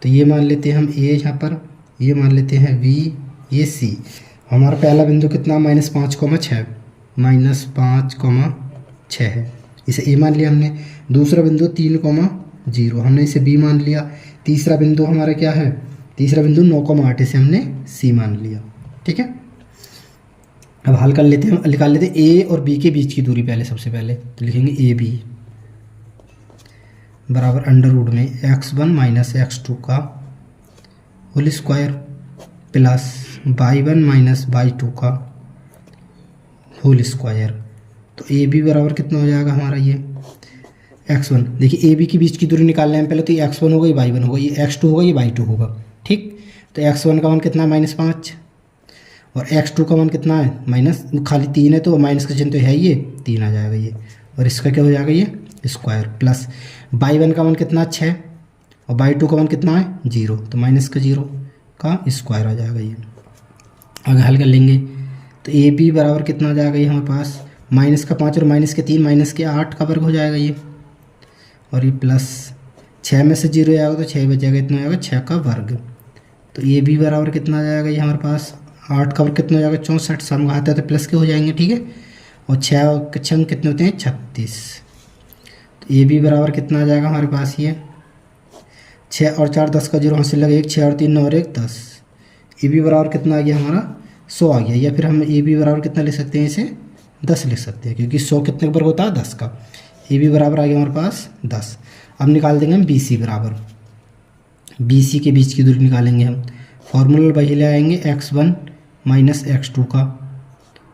तो ये मान लेते हैं हम ए, यहाँ पर ये मान लेते हैं वी, ये सी। हमारा पहला बिंदु कितना -5, 6, -5, 6 है, इसे ए मान लिया हमने। दूसरा बिंदु 3, 0 हमने इसे बी मान लिया। तीसरा बिंदु हमारा क्या है, तीसरा बिंदु 9, 8 इसे हमने सी मान लिया। ठीक है, अब हल कर लेते हैं, हम निकाल लेते हैं ए और बी के बीच की दूरी। पहले सबसे पहले तो लिखेंगे ए बी बराबर √ में x1 - x2 का whole square plus y1 - y2 का होल स्क्वायर। तो ए बी बराबर कितना हो जाएगा हमारा ये x1। देखिए ए बी के बीच की दूरी निकालने में पहले तो ये x1 होगा, ये y1 होगा, ये x2 होगा, ये y2 होगा। ठीक, तो x1 का मान कितना है -5 और x2 का मान कितना है माइनस, खाली 3 है तो माइनस का चिन्ह तो है, ये 3 आ जाएगा ये, और इसका क्या हो जाएगा ये स्क्वायर प्लस y1 का मान कितना 6 और y2 का मान कितना है 0, तो माइनस का 0 का स्क्वायर आ जाएगा ये। आगे हल कर लेंगे तो ए बी बराबर कितना आ जाएगा ये हमारे पास -5 और -3 -8 का वर्ग हो जाएगा ये, और ये प्लस 6 में से 0 आएगा तो 6 बच जाएगा, इतना आएगा 6 का वर्ग। तो ए बी बराबर कितना आ जाएगा ये हमारे पास 8 का वर्ग कितना हो जाएगा 64, सम आता है तो प्लस के हो जाएंगे। ठीक है, और 6 के 6 कितने होते हैं 36। तो ए बी बराबर कितना आ जाएगा हमारे पास ये 6 और 4 10 का 0 हासिल लगा 1, 6 और 3 9 और 1 10। ए बी बराबर कितना आ गया हमारा 100 आ गया, या फिर हम ए बी बराबर कितना लिख सकते हैं इसे 10 लिख सकते हैं, क्योंकि 100 कितने का वर्ग होता है 10 का। ए बी बराबर आ गया हमारे पास 10। अब निकाल देंगे हम बी सी बराबर, बी सी के बीच की दूरी निकालेंगे हम। फॉर्मूला वही ले आएंगे x1 - x2 का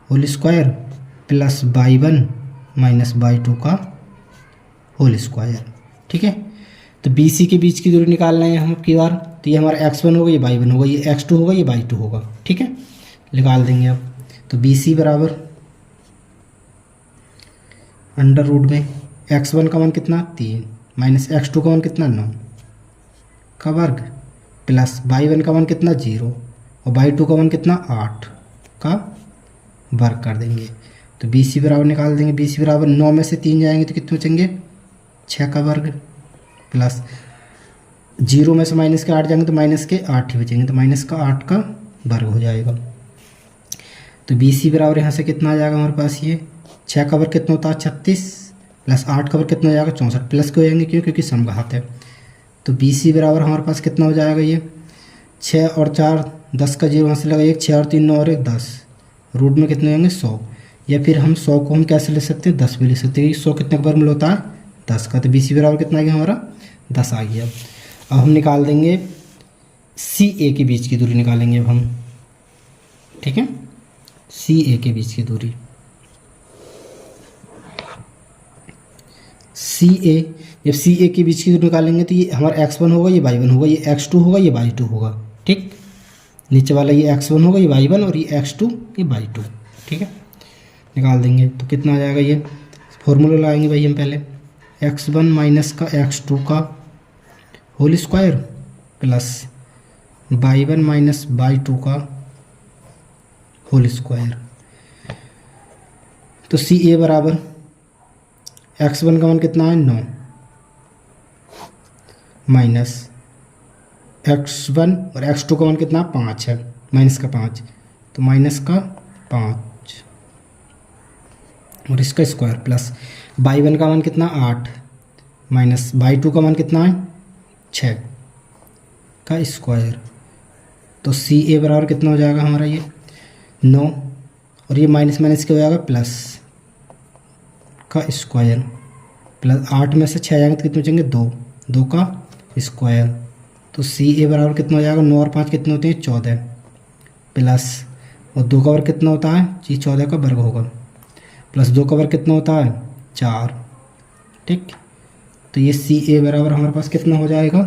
whole square plus y1 - y2 का होल स्क्वायर। ठीक है, तो बी सी के बीच की दूरी निकालना है हम की बार, तो ये हमारा x1 होगा, ये y1 होगा, ये x2 होगा, ये y2 होगा। ठीक है, निकाल देंगे अब। तो बी सी बराबर √ में x1 का मान कितना 3 माइनस x2 का मान कितना 9 का वर्ग प्लस y1 का मान कितना 0 और y2 का मान कितना 8 का वर्ग कर देंगे। तो बी सी बराबर निकाल देंगे। बी सी बराबर 9 में से 3 जाएंगे तो कितने बचेंगे 6 का वर्ग प्लस 0 में से माइनस के 8 जाएंगे तो माइनस के 8 ही बचेंगे, तो माइनस का 8 का वर्ग हो जाएगा। तो बी सी बराबर यहाँ से कितना आ जाएगा हमारे पास ये 6 का वर्ग कितना होता है 36 प्लस 8 का वर्ग कितना हो जाएगा 64, प्लस के हो जाएंगे क्यों, क्योंकि सम घात है। तो बी सी बराबर हमारे पास कितना हो जाएगा ये 6 और 4 10 का 0 वहाँ से लगा 1, 6 और 3 9 और 1 10, रूट में कितने होंगे 100, या फिर हम 100 को हम कैसे ले सकते हैं 10 भी ले सकते हैं, 100 कितने का वर्गमूल होता है 10 का। तो बी सी बराबर कितना आ गया हमारा 10 आ गया। अब हम निकाल देंगे सी ए के बीच की दूरी निकालेंगे अब हम। ठीक है, सी ए के बीच की दूरी, सी ए, जब सी ए के बीच की दूरी निकालेंगे तो ये हमारा x1 होगा, ये y1 होगा, ये x2 होगा, ये y2 होगा। ठीक, नीचे वाला ये x1 होगा, ये y1 और ये x2 ये y2। ठीक है, निकाल देंगे तो कितना आ जाएगा ये फॉर्मूला लगाएंगे भाई हम पहले x1 माइनस का x2 का whole square plus y1 minus y2 का होल स्क्वायर। तो सी ए बराबर x1 का मान कितना है 9 माइनस x1 और x2 का मान कितना 5 है, माइनस का 5, तो माइनस का 5 और इसका स्क्वायर प्लस y1 का मान कितना 8 माइनस y2 का मान कितना है 6 का स्क्वायर। तो सी ए बराबर कितना हो जाएगा हमारा ये 9 और ये माइनस माइनस क्या हो जाएगा प्लस का स्क्वायर प्लस 8 में से 6 जाएंगे तो कितने बचेंगे 2 का स्क्वायर। तो सी ए बराबर कितना हो जाएगा 9 और 5 कितने होते हैं 14 प्लस और 2 का वर्ग कितना होता है जी 14 का वर्ग होगा प्लस 2 का वर्ग कितना होता है 4। ठीक, तो ये सी ए बराबर हमारे पास कितना हो जाएगा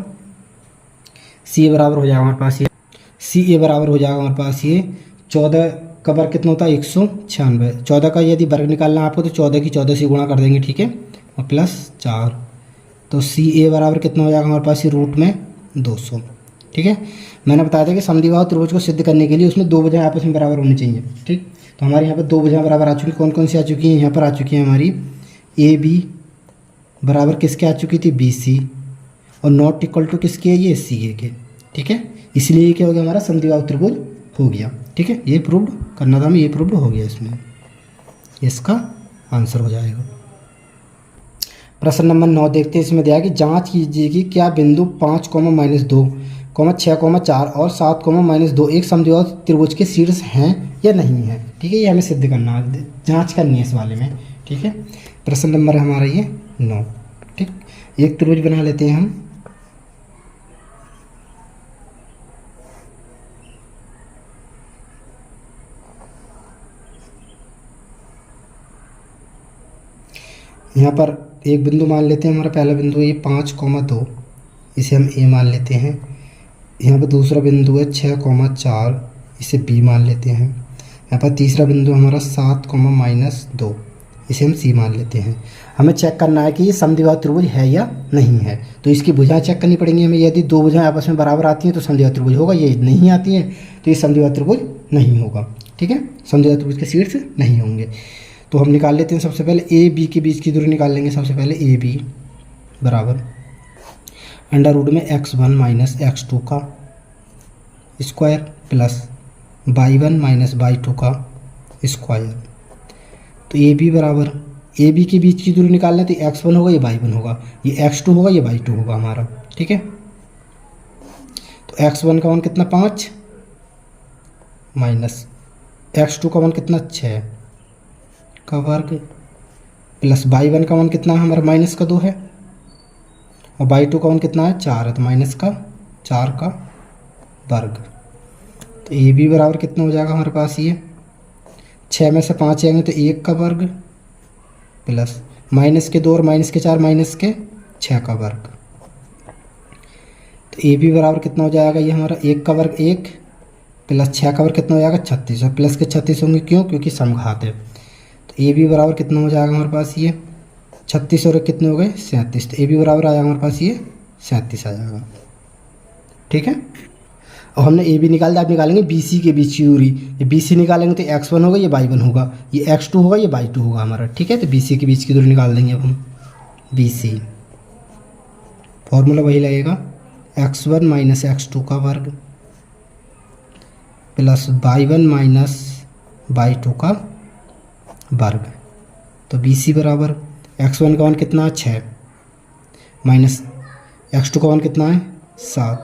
सी ए बराबर हो जाएगा हमारे पास ये, सी ए बराबर हो जाएगा हमारे पास ये 14 का वर्ग कितना होता है 196। 14 का यदि वर्ग निकालना है आपको तो 14 की 14 से गुणा कर देंगे, ठीक है, और प्लस 4। तो सी ए बराबर कितना हो जाएगा हमारे पास ये रूट में 200, ठीक है। मैंने बताया था कि समद्विबाहु त्रिभुज को सिद्ध करने के लिए उसमें दो भुजाएं आपस में बराबर होनी चाहिए, ठीक। तो हमारे यहाँ पर दो भुजाएं बराबर आ चुकी, कौन कौन सी आ चुकी हैं, यहाँ पर आ चुकी है हमारी ए बी बराबर किसके आ चुकी थी, बी सी, और नॉट इक्वल टू किसके है, ये सी ए के, ठीक है। इसलिए क्या हो गया हमारा समद्विबाहु त्रिभुज हो गया, ठीक है। ये प्रूव्ड करना था हमें, ये प्रूव्ड हो गया, इसमें इसका आंसर हो जाएगा। प्रश्न नंबर 9 देखते हैं। इसमें दिया कि जांच कीजिए कि क्या बिंदु 5, -2, 6, 4 और 7, -2 एक समद्विबाहु त्रिभुज के शीर्ष हैं या नहीं है, ठीक है। ये हमें सिद्ध करना है, जांच करनी है इस वाले में, ठीक है। प्रश्न नंबर है हमारा ये 9, ठीक। एक त्रिभुज बना लेते हैं हम। यहाँ पर एक बिंदु मान लेते हैं, हमारा पहला बिंदु है ये 5, 2, इसे हम ए मान लेते हैं। यहाँ पर दूसरा बिंदु है 6, 4, इसे बी मान लेते हैं। यहाँ पर तीसरा बिंदु हमारा 7, -2, इसे हम सी मान लेते हैं। हमें चेक करना है कि ये समद्विबाहु त्रिभुज है या नहीं है, तो इसकी भुजाएं चेक करनी पड़ेंगी हमें। यदि दो भुजाएं आपस में बराबर आती हैं तो समद्विबाहु त्रिभुज होगा, ये नहीं आती हैं तो ये समद्विबाहु त्रिभुज नहीं होगा, ठीक है। समद्विबाहु त्रिभुज के शीर्ष नहीं होंगे। तो हम निकाल लेते हैं सबसे पहले ए बी के बीच की दूरी निकाल लेंगे। सबसे पहले ए बी बराबर अंडर रूट में x1 - x2 का स्क्वायर प्लस y1 - y2 का स्क्वायर। तो ए बी बराबर ए बी के बीच की दूरी निकालना है तो x1 होगा, ये y1 होगा, ये x2 होगा, ये y2 होगा हमारा, ठीक है। तो x1 का मान कितना 5 माइनस x2 का मान कितना 6 का वर्ग प्लस y1 का मान कितना है हमारा -2 है, और y2 का मान कितना है 4 है, तो -4 का वर्ग। तो ए बी बराबर कितना हो जाएगा हमारे पास ये 6 में से 5 आएंगे तो 1 का वर्ग प्लस -2 और -4 -6 का वर्ग। तो ए बी बराबर कितना हो जाएगा ये हमारा 1 का वर्ग 1 प्लस 6 का वर्ग कितना हो जाएगा 36, और प्लस के 36 होंगे, क्यों, क्योंकि समघात है। तो ए बी बराबर कितना हो जाएगा हमारे पास ये 36 और कितने हो गए 37। तो ए बी बराबर आ जाएगा हमारे पास ये 37 आ जाएगा, ठीक है। और हमने ए बी निकाल दिया, आप निकालेंगे बी सी के बीच की दूरी। ये बी सी निकालेंगे तो x1 होगा, ये y1 होगा, ये x2 होगा, ये y2 होगा हमारा, ठीक है। तो बी सी के बीच की दूरी निकाल देंगे अब हम। बी सी फॉर्मूला वही लगेगा x1 - x2 का वर्ग प्लस y1 - y2 का वर्ग। तो बी सी बराबर x1 का मान कितना है 6 माइनस x2 का मान कितना है 7,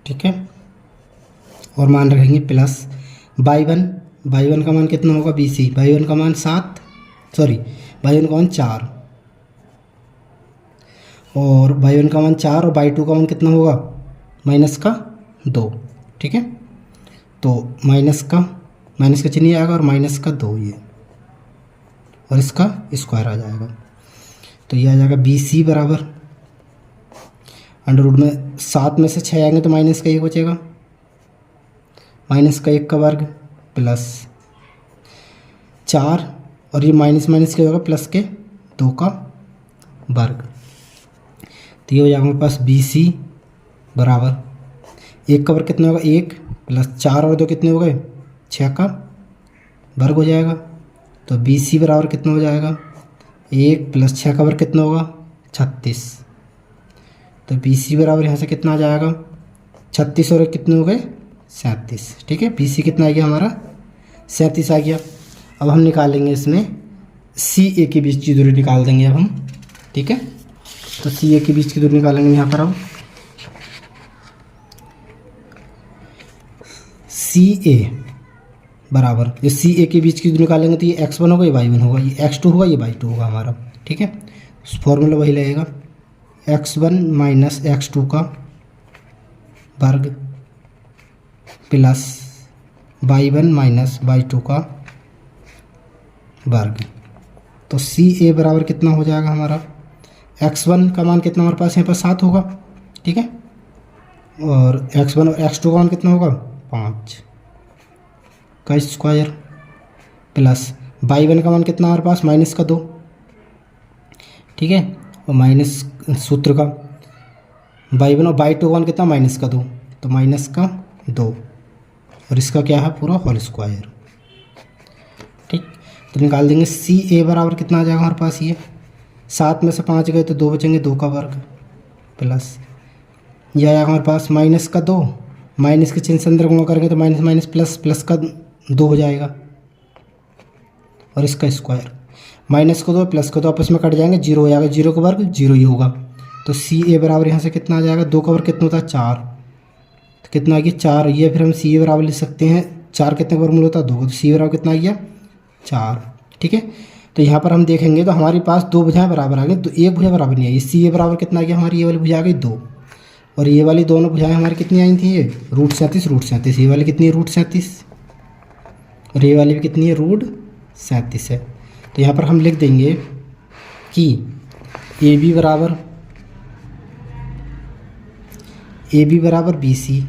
ठीक है। और मान रखेंगे प्लस y1 का मान कितना होगा बी सी, y1 का मान y1 का मान 4 और y1 का मान 4 और y2 का मान कितना होगा -2, ठीक है। तो माइनस का चिन्ह आएगा और -2 ये, और इसका स्क्वायर आ जाएगा। तो ये आ जाएगा बी सी बराबर अंडर रूट में 7 में से 6 आएंगे तो -1 बचेगा, -1 का वर्ग प्लस 4 और ये माइनस क्या होगा प्लस के 2 का वर्ग। तो ये हो जाएगा हमारे पास बी सी बराबर 1 का वर्ग कितना होगा 1 प्लस 4 और 2 कितने हो गए 6 का वर्ग हो जाएगा। तो बी सी बराबर कितना हो जाएगा 1 प्लस 6 का वर्ग कितना होगा 36। तो बी सी बराबर यहाँ से कितना आ जाएगा 36 और कितने हो गए 37, ठीक है। बी सी कितना आ गया हमारा 37 आ गया। अब हम निकालेंगे इसमें सी ए के बीच की दूरी निकाल देंगे अब हम, ठीक है। तो सी ए के बीच की दूरी निकालेंगे यहाँ पर। अब सी ए बराबर जो सी ए के बीच की दूरी निकालेंगे तो ये x1 होगा, ये y1 होगा, ये x2 होगा, ये y2 होगा हमारा, ठीक है। फॉर्मूला वही लगेगा x1 - x2 का वर्ग प्लस y1 - y2 का वर्ग। तो सी ए बराबर कितना हो जाएगा हमारा x1 का मान कितना हमारे पास यहाँ पर 7 होगा, ठीक है, और x1 और x2 का मान कितना होगा 5 का स्क्वायर, प्लस y1 का मान कितना हमारे पास -2, ठीक है, और माइनस सूत्र का y1 और y2 का मान कितना -2, तो -2 और इसका क्या है पूरा होल स्क्वायर, ठीक। तो निकाल देंगे CA बराबर कितना आ जाएगा हमारे पास, ये 7 में से 5 गए तो 2 बचेंगे, 2 का वर्ग, प्लस यह आएगा हमारे पास -2, माइनस के चिन्ह से अंदर गुणा करेंगे तो माइनस माइनस प्लस, प्लस का 2 हो जाएगा और इसका स्क्वायर, -2 प्लस का 2 आपस में कट जाएंगे, 0 हो जाएगा, 0 का वर्ग 0 ही होगा। तो CA बराबर यहाँ से कितना आ जाएगा, 2 का वर्ग कितना होता है 4, तो कितना आ गया 4, ये फिर हम CA बराबर लिख सकते हैं, 4 कितने का वर्गमूल होता है 2, तो CA बराबर कितना आ गया 4, ठीक है। तो यहाँ पर हम देखेंगे तो हमारे पास 2 भुजाएं बराबर आ गई, तो एक भुजा बराबर नहीं आई, CA बराबर कितना आ गया, हमारी ये वाली भुजा आ गई 2, और ये वाली दोनों भुजाएं हमारी कितनी आई थी, ये √37, ये वाली कितनी है √37, और ये वाली भी कितनी है √37 है। तो यहाँ पर हम लिख देंगे कि AB बराबर BC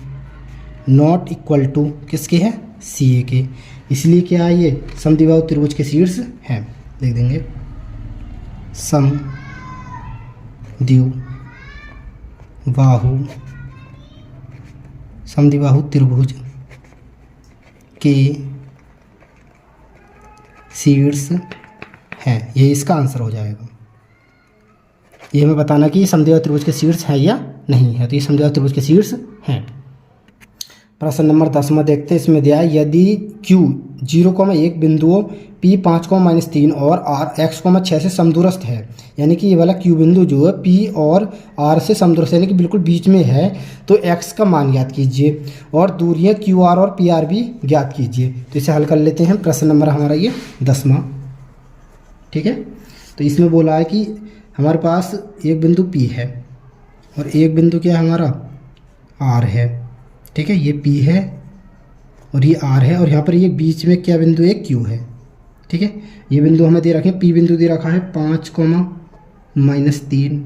नॉट इक्वल टू किसके है, CA के, इसलिए क्या है ये समद्विबाहु त्रिभुज के शीर्ष हैं, लिख देंगे समद्विबाहु त्रिभुज के शीर्ष है, ये इसका आंसर हो जाएगा। ये हमें बताना कि समद्विबाहु त्रिभुज के शीर्ष है या नहीं है, तो ये समद्विबाहु त्रिभुज के शीर्ष हैं। प्रश्न नंबर 10 में देखते हैं, इसमें दिया है यदि Q 0,1 बिंदुओं P 5,-3 और R x,6 से समदूरस्थ है, यानी कि ये वाला Q बिंदु जो है P और R से समदूरस्थ यानी कि बिल्कुल बीच में है, तो x का मान ज्ञात कीजिए और दूरियां QR और PR भी ज्ञात कीजिए। तो इसे हल कर लेते हैं। प्रश्न नंबर हमारा ये 10वां, ठीक है। तो इसमें बोला है कि हमारे पास एक बिंदु P है और एक बिंदु क्या है हमारा R है, ठीक है, ये P है और ये R है, और यहाँ पर ये बीच में क्या बिंदु है Q है, ठीक है। ये बिंदु हमें दे रखे हैं, P बिंदु दे रखा है 5,-3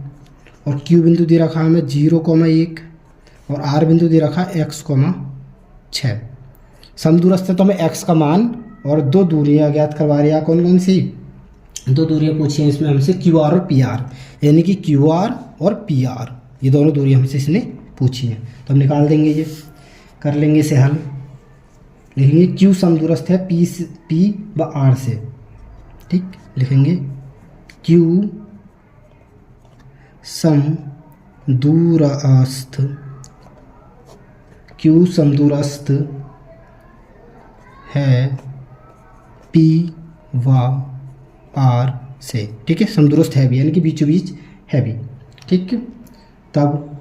और Q बिंदु दे रखा है हमें 0,1 और R बिंदु दे रखा है x,6। समदूरस्थ है तो हमें x का मान और 2 दूरियां ज्ञात करवा रहे हैं। कौन कौन सी 2 दूरियां पूछी हैं इसमें हमसे, QR और PR, यानी कि QR और PR ये दोनों दूरियां हमसे इसने पूछी हैं। तो हम निकाल देंगे, ये कर लेंगे इसे हल, लिखेंगे Q समदूरस्थ है P व R से, ठीक, लिखेंगे Q समदूरस्थ है P व R से, ठीक है, समदूरस्थ है भी यानी कि बीचों बीच है भी, ठीक है। तब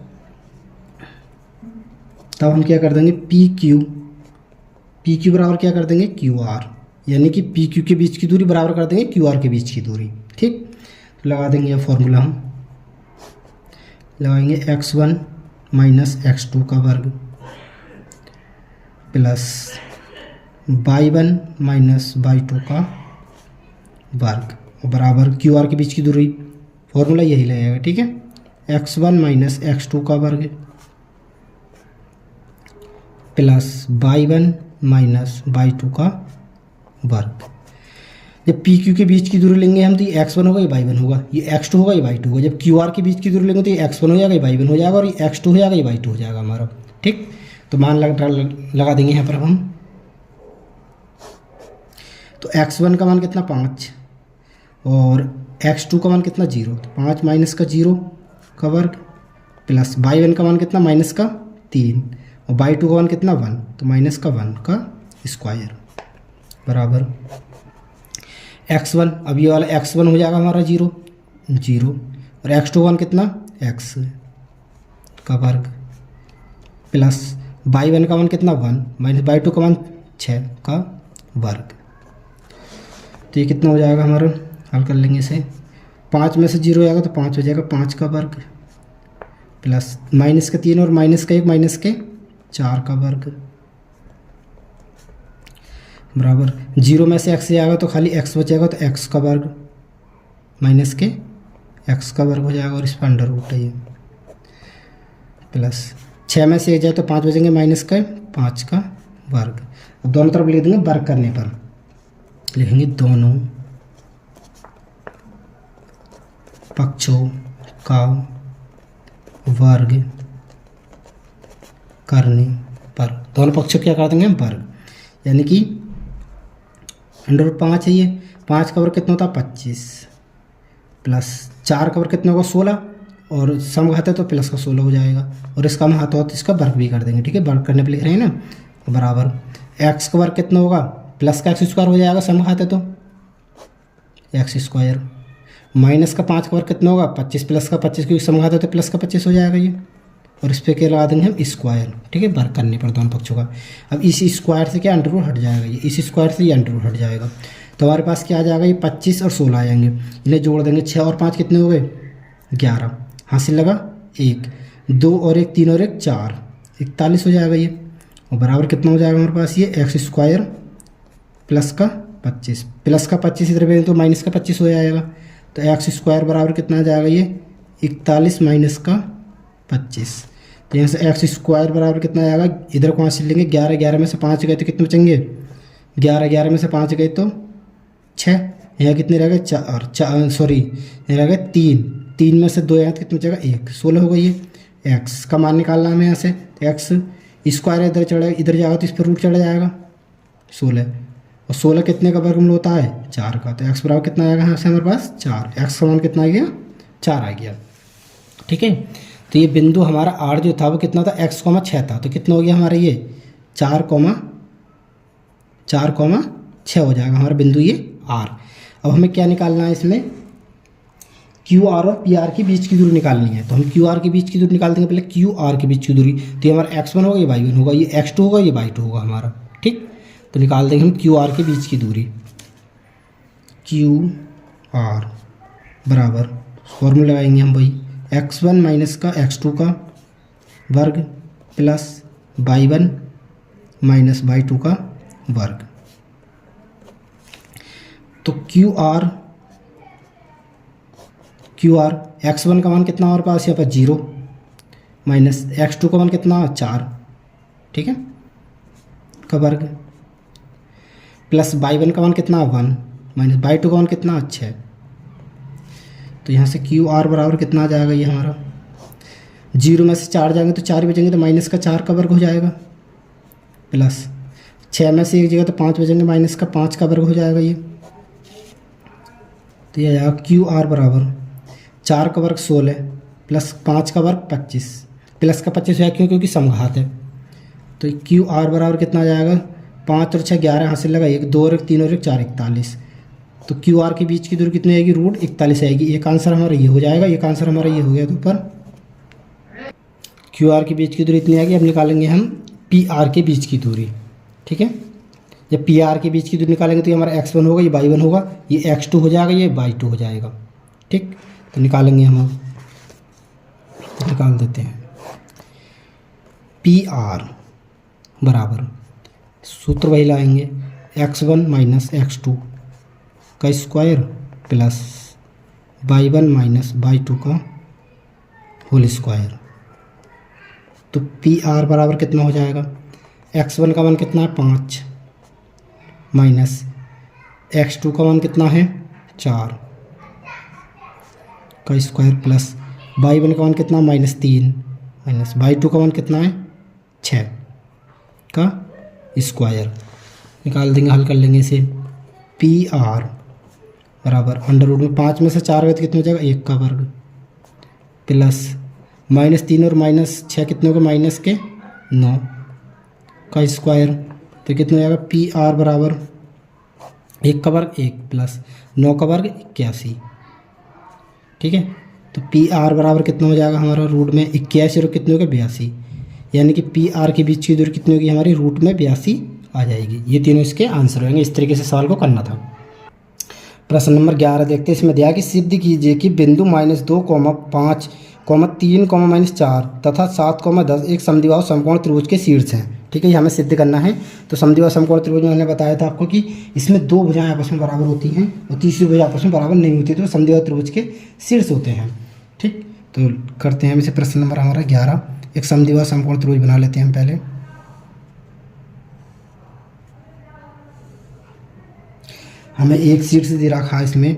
हम क्या कर देंगे PQ बराबर क्या कर देंगे QR, यानी कि PQ के बीच की दूरी बराबर कर देंगे QR के बीच की दूरी, ठीक। लगा देंगे यह फॉर्मूला, हम लगाएंगे x1 - x2 का वर्ग प्लस y1 - y2 का वर्ग और बराबर QR के बीच की दूरी, फॉर्मूला यही लगेगा, ठीक है, x1 - x2 का वर्ग प्लस y1 - y2 का वर्ग। जब PQ के बीच की दूरी लेंगे हम तो ये x1 होगा, ये y1 होगा, ये x2 होगा, ये y2 होगा। जब QR के बीच की दूरी लेंगे तो ये x1 हो जाएगा, ये y1 हो जाएगा, और ये x2 हो जाएगा, ये y2 हो जाएगा हमारा, ठीक। तो मान लगा देंगे यहाँ पर हम। तो x1 का मान कितना 5 और x2 का मान कितना 0, तो 5 माइनस का 0 का वर्ग प्लस y1 का मान कितना -3 और y2 का मान कितना 1, तो -1 का स्क्वायर बराबर x1। अब ये वाला x1 हो जाएगा हमारा 0 और x2 का मान कितना x का वर्ग प्लस y1 का मान कितना 1 माइनस y2 का मान 6 का वर्ग। तो ये कितना हो जाएगा हमारा, हल कर लेंगे इसे, 5 में से 0 हो जाएगा तो 5 हो जाएगा, 5 का वर्ग प्लस -3 और -1 -4 का वर्ग बराबर 0 में से x जाएगा तो खाली x बचेगा, तो x का वर्ग एक्स का वर्ग हो जाएगा और इस पर अंडर रूट है ये, प्लस 6 में से 1 जाए तो 5 बचेंगे, माइनस का 5 का वर्ग। अब दोनों तरफ लिख देंगे, वर्ग करने पर लिखेंगे दोनों पक्षों का वर्ग करने पर, दोनों पक्षों क्या कर देंगे हम, वर्ग, यानी कि अंडर रूट 5 है ये, 5 का वर्ग कितना होता है 25, प्लस 4 का वर्ग कितना होगा 16, और समघात है तो प्लस का 16 हो जाएगा, और इसका हम हाथों हाथ इसका वर्ग भी कर देंगे, ठीक है, वर्ग करने पर लिख रहे हैं ना, बराबर एक्स का वर्ग कितना होगा, प्लस का एक्स स्क्वायर हो जाएगा, समघात है तो एक्स स्क्वायर, माइनस का 5 का वर्ग कितना होगा 25, प्लस का 25 क्योंकि समघात है तो प्लस का 25 हो जाएगा ये, और इस पर क्या लगा देंगे हम स्क्वायर, ठीक है, वर्ग करने पर दोनों पक्षों का। अब इस स्क्वायर से क्या अंडर रूट हट जाएगा, ये इस स्क्वायर से ये अंडर रूट हट जाएगा, तो हमारे पास क्या आ जाएगा, ये 25 और 16 आ जाएंगे, इन्हें जोड़ देंगे, 6 और 5 कितने हो गए 11, हासिल लगा 1, 2 और 1 3 और 1 4, 41 हो जाएगा ये, और बराबर कितना हो जाएगा हमारे पास ये एक्स स्क्वायर प्लस का 25, प्लस का 25 इधर भेजें तो माइनस का 25 हो जाएगा, तो एक्स स्क्वायर बराबर कितना आ जाएगा ये 41 माइनस का 25, तो यहाँ से एक्स स्क्वायर बराबर कितना आ जाएगा, इधर को हासिल लेंगे, 11 11 में से 5 गए तो कितने बचेंगे, 11 11 में से 5 गए तो 6, यहाँ कितने रह गए 4, सॉरी यहाँ रह गए 3 में से 2 यहाँ कितने बचेगा 1, 16 हो गई ये। एक्स का मान निकालना हमें यहाँ से, एक्स स्क्वायर इधर चढ़ेगा, इधर जाएगा तो इस पर रूट चढ़ जाएगा 16, और 16 कितने का वर्गमूल होता है 4 का, तो एक्स बराबर कितना आएगा यहाँ से हमारे पास 4, एक्स का मान कितना आ गया 4 आ गया, ठीक है। तो ये बिंदु हमारा आर जो था वो कितना था x, 6 था, तो कितना हो गया हमारा ये 4, 6 हो जाएगा हमारा बिंदु ये आर। अब हमें क्या निकालना है इसमें, क्यू आर और पी आर के बीच की दूरी निकालनी है, तो हम क्यू आर के बीच की दूरी निकाल देंगे, पहले क्यू आर के बीच की दूरी, तो ये हमारा x1 होगा, ये y1 होगा, ये x2 होगा, ये y2 होगा हमारा, ठीक। तो निकाल देंगे हम क्यू आर के बीच की दूरी, क्यू आर बराबर फॉर्मूला लगाएंगे हम वही, x1 माइनस का x2 का वर्ग प्लस y1 माइनस y2 का वर्ग, तो क्यू आर x1 का मान कितना हमारे पास यहाँ पर 0 माइनस x2 का मान कितना 4, ठीक है, का वर्ग, प्लस y1 का मान कितना 1 माइनस y2 का मान कितना 6, तो यहाँ से क्यू आर बराबर कितना आ जाएगा ये हमारा, 0 में से 4 जाएंगे तो 4 बचेंगे, तो माइनस का 4 का वर्ग हो जाएगा, प्लस 6 में से 1 जगह तो 5 बचेंगे, माइनस का 5 का वर्ग हो जाएगा ये, तो ये आ जाएगा क्यू आर बराबर 4 का वर्ग 16 प्लस 5 का वर्ग 25, प्लस का 25 है क्योंकि समघात है, तो क्यू आर बराबर कितना आ जाएगा 5 और 6 11 हासिल लगा, 1 2 और 1 3 और 1 4 41, तो क्यू आर के बीच की दूरी कितनी आएगी रूट 41 आएगी, एक आंसर हमारा ये हो जाएगा, एक आंसर हमारा ये हो गया, तो ऊपर क्यू आर के बीच की दूरी इतनी आएगी। अब निकालेंगे हम पी आर के बीच की दूरी, ठीक है, जब पी आर के बीच की दूरी निकालेंगे तो ये हमारा x1 होगा, ये y1 होगा, ये x2 हो जाएगा, ये y2 हो जाएगा, ठीक। तो निकालेंगे हम, निकाल देते हैं पी आर बराबर, सूत्र वही लाएंगे, x1 माइनस x2 का square plus y1 minus y2 का होल स्क्वायर, तो पी आर बराबर कितना हो जाएगा, x1 का मान कितना है 5 माइनस x2 का मान कितना है 4 का स्क्वायर प्लस y1 का मान कितना -3 माइनस y2 का मान कितना है 6 का स्क्वायर, निकाल देंगे, हल कर लेंगे इसे, पी आर बराबर अंडर रूट में 5 में से 4 गए तो कितना हो जाएगा 1 का वर्ग प्लस -3 और -6 कितने हो गए माइनस के 9 का स्क्वायर, तो कितना हो जाएगा पी आर बराबर 1 का वर्ग 1 प्लस 9 का वर्ग 81, ठीक है। तो पी आर बराबर कितना हो जाएगा हमारा रूट में 81 और कितने हो गए 82, यानी कि पी आर के बीच की दूरी कितनी होगी हमारी रूट में 82 आ जाएगी। ये तीनों इसके आंसर होंगे। इस तरीके से सवाल को करना था। प्रश्न नंबर 11 देखते हैं। इसमें दिया कि सिद्ध कीजिए कि बिंदु -2, 5, 3, -4 तथा 7, 10 एक समद्विबाहु समकोण त्रिभुज के शीर्ष हैं। ठीक है, ये हमें सिद्ध करना है। तो समद्विबाहु समकोण त्रिभुज में मैंने बताया था आपको कि इसमें दो भुजाएं आपस में बराबर होती हैं और तीसरी भुजा आपस में बराबर नहीं होती, तो समद्विबाहु त्रिभुज के शीर्ष होते हैं। ठीक, तो करते हैं हम इसे। प्रश्न नंबर हमारा 11, एक समद्विबाहु समकोण त्रिभुज बना लेते हैं हम पहले। हमें एक शीर्ष दे रखा है, इसमें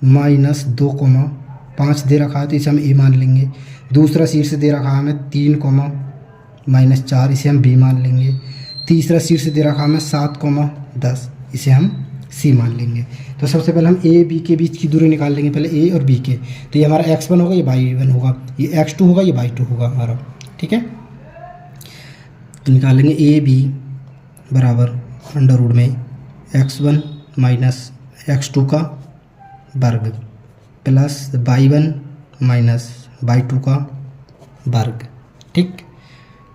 -2,5 दे रखा है, तो इसे हम ए मान लेंगे। दूसरा शीर्ष दे रखा है हमें 3,-4, इसे हम बी मान लेंगे। तीसरा शीर्ष दे रखा है हमें 7,10, इसे हम सी मान लेंगे। तो सबसे पहले हम ए बी के बीच की दूरी निकाल लेंगे, पहले ए और बी के। तो ये हमारा x1 होगा, ये y1 होगा, ये x2 होगा, ये y2 होगा हमारा। ठीक है, तो निकालेंगे ए बी बराबर अंडर रूट में x1 माइनस x2 का वर्ग प्लस y1 माइनस y2 का वर्ग। ठीक,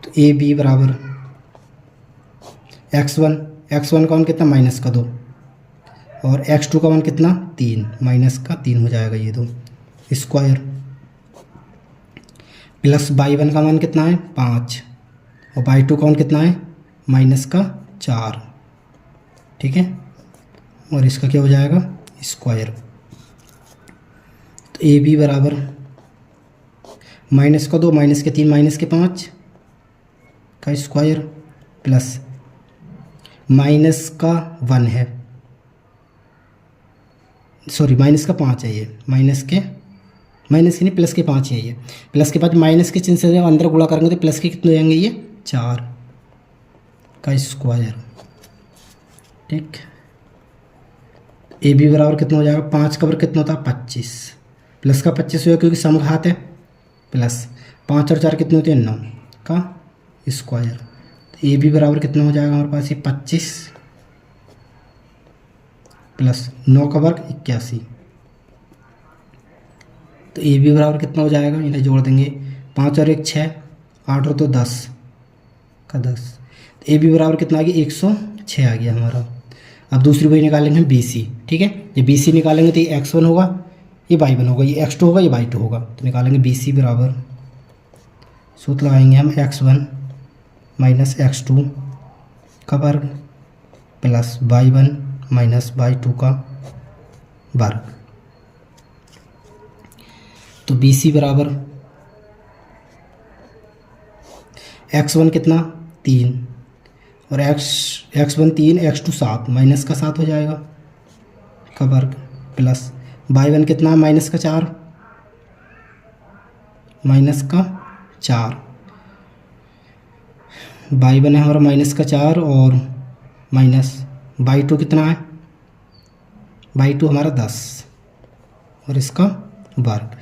तो ए बी बराबर x1 का मान कितना, -2, और x2 का मान कितना, 3, -3 हो जाएगा ये 2 स्क्वायर, प्लस y1 का मान कितना है 5, और y2 का मान कितना है -4। ठीक है, और इसका क्या हो जाएगा, स्क्वायर। तो ए बी बराबर -2, -3, -5 का स्क्वायर प्लस -1 है, सॉरी -5 है ये, माइनस के नहीं प्लस के 5 है ये। प्लस के 5 माइनस के चिन्ह से जब अंदर गुणा करेंगे तो प्लस के कितने हो जाएंगे, ये 4 का स्क्वायर। ठीक, ए बी बराबर कितना हो जाएगा, 5 का वर्ग कितना होता है 25, प्लस का 25 हुआ क्योंकि समघात है, प्लस 5 और 4 कितने होते हैं 9 का स्क्वायर। तो ए बी बराबर कितना हो जाएगा हमारे पास, ये 25 प्लस 9 का वर्ग 81। तो ए बी बराबर कितना हो जाएगा, इन्हें जोड़ देंगे, 5 और 1 6, 8 और 2 10 का 10। तो ए बी बराबर कितना आ गया, 106 आ गया हमारा। अब दूसरी वही निकालेंगे हम बी सी। ठीक है, ये बी सी निकालेंगे तो ये x1 होगा, ये y1 होगा, ये x2 होगा, ये y2 होगा। तो निकालेंगे बी सी बराबर, सूत्र लगाएंगे हम x1 माइनस x2 का वर्ग प्लस y1 माइनस y2 का वर्ग। तो बी सी बराबर x1 कितना 3 और x1 3, x2 7, माइनस का 7 हो जाएगा का वर्ग प्लस y1 कितना -4, y1 है हमारा -4 और माइनस y2 कितना है, y2 हमारा 10 और इसका वर्ग।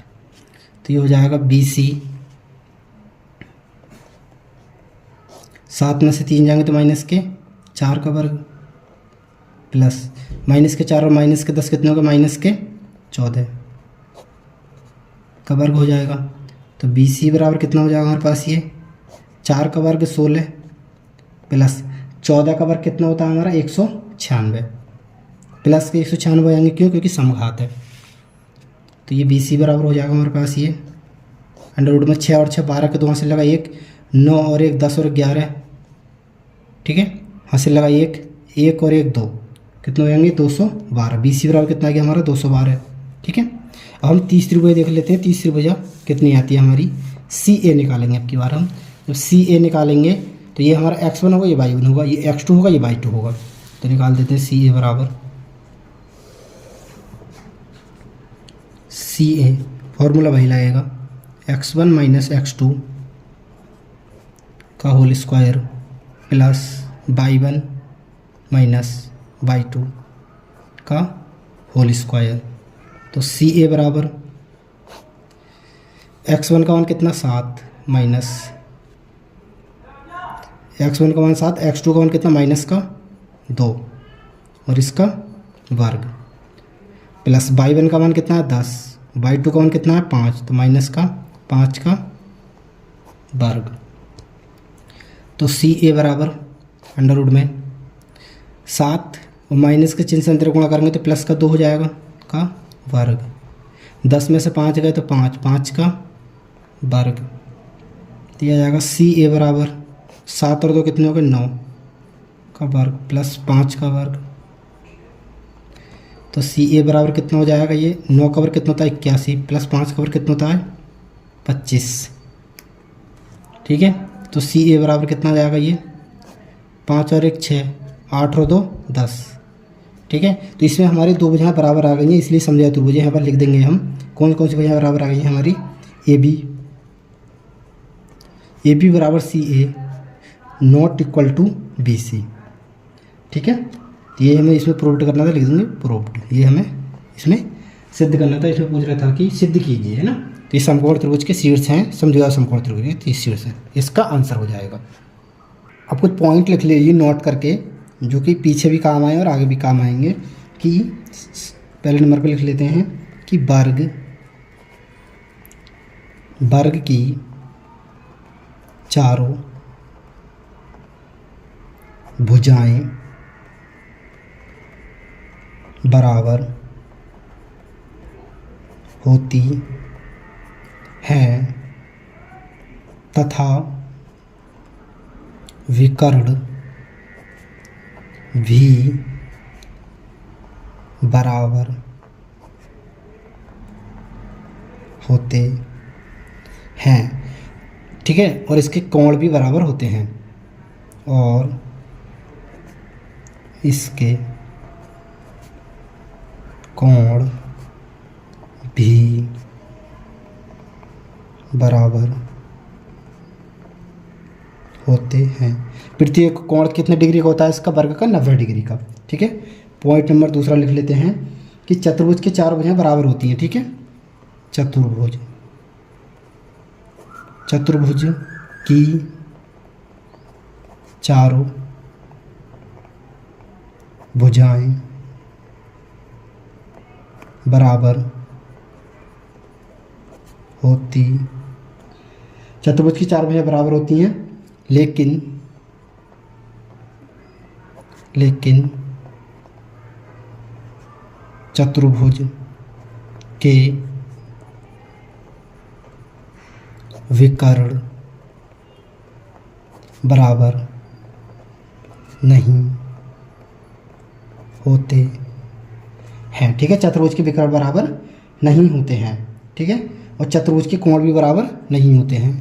तो ये हो जाएगा बी सी, 7 में से 3 जाएंगे तो -4 का वर्ग प्लस -4 और -10 कितने होगा, -14 का वर्ग हो जाएगा। तो बी सी बराबर कितना हो जाएगा हमारे पास, ये 4 का वर्ग 16 प्लस 14 का वर्ग कितना होता है हमारा 196, प्लस के 196 आएंगे क्यों, क्योंकि समघात है। तो ये बी सी बराबर हो जाएगा हमारे पास ये अंडर रूट में 6 और 6 12 के 2 हासिल लगा 1, 9 और 1 10 और 11। ठीक है, हासिल लगा 1 और 1 2, कितने हो जाएंगे 212। बी सी बराबर कितना आ गया हमारा 212। ठीक है, अब हम तीसरी भुजा देख लेते हैं। तीसरी भुजा कितनी आती है हमारी, सी ए निकालेंगे अब की बार हम। जब सी ए निकालेंगे तो ये हमारा x1 होगा, ये y1 होगा, ये x2 होगा, ये y2 होगा। तो निकाल देते हैं सी ए बराबर, सी ए फॉर्मूला वही लगेगा x1 माइनस x2 का whole square plus y1 minus y2 का होल स्क्वायर। तो सी ए बराबर x1 का मान कितना 7 माइनस x1 का मान 7, x2 का मान कितना -2 और इसका वर्ग प्लस y1 का मान कितना है 10, y2 का मान कितना है 5, तो -5 का वर्ग। तो सी ए बराबर अंडर रूट में 7 और माइनस के चिन्ह से अंतर गुणा करेंगे तो प्लस का 2 हो जाएगा का वर्ग। 10 में से 5 गए तो 5 का वर्ग दिया जाएगा। सी ए बराबर 7 और 2 कितने हो गए, 9 का वर्ग प्लस 5 का वर्ग। तो सी ए बराबर कितना हो जाएगा, ये 9 का वर्ग कितना होता है 81 प्लस 5 का वर्ग कितना होता है 25। ठीक है, तो सी ए बराबर कितना आ जाएगा, ये 5 और 1 6, 8 और 2 10। ठीक है, तो इसमें हमारी दो भुजाएं बराबर आ गई हैं, इसलिए समझा त्रिभुज यहाँ पर लिख देंगे हम। कौन कौन सी भुजाएं बराबर आ गई हैं हमारी, ए बी बराबर C A not equal to B C. ठीक है, तो ये हमें इसमें प्रूव करना था, लिख देंगे प्रूव्ड। ये हमें इसमें सिद्ध करना था, इसमें पूछ रहा था कि सिद्ध कीजिए, है ना। तो ये समकोण त्रिभुज के शीर्ष हैं, समद्विबाहु समकोण त्रिभुज के 30 शीर्ष हैं, इसका आंसर हो जाएगा। अब कुछ पॉइंट लिख लीजिए नोट करके, जो कि पीछे भी काम आए और आगे भी काम आएंगे। कि पहले नंबर पे लिख लेते हैं कि वर्ग की चारों भुजाएं बराबर होती हैं तथा विकर्ण भी बराबर होते हैं। ठीक है, और इसके कोण भी बराबर होते हैं, और इसके कोण भी बराबर होते हैं। प्रत्येक कोण कितने डिग्री का होता है, इसका वर्ग का 90 डिग्री का। ठीक है, पॉइंट नंबर दूसरा लिख लेते हैं कि चतुर्भुज के चार भुजाएं बराबर होती हैं। ठीक है, चतुर्भुज की चारों भुजाएं बराबर होती, चतुर्भुज की चार भुजाएं बराबर होती हैं, लेकिन चतुर्भुज के विकर्ण बराबर नहीं होते हैं। ठीक है, चतुर्भुज के विकर्ण बराबर नहीं होते हैं। ठीक है, और चतुर्भुज के कोण भी बराबर नहीं होते हैं,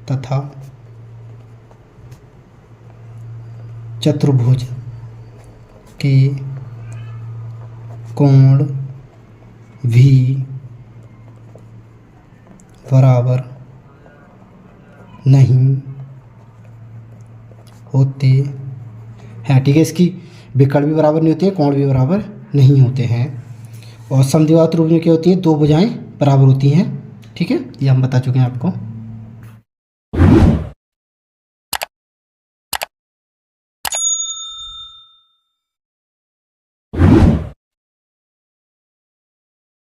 तथा चतुर्भुज के कोण भी बराबर नहीं होते हैं। ठीक है, इसकी विकर्ण भी बराबर नहीं होती है, कोण भी बराबर नहीं होते हैं। और समद्विबाहु त्रिभुज में क्या होती है, दो भुजाएं बराबर होती हैं। ठीक है, ये हम बता चुके हैं आपको।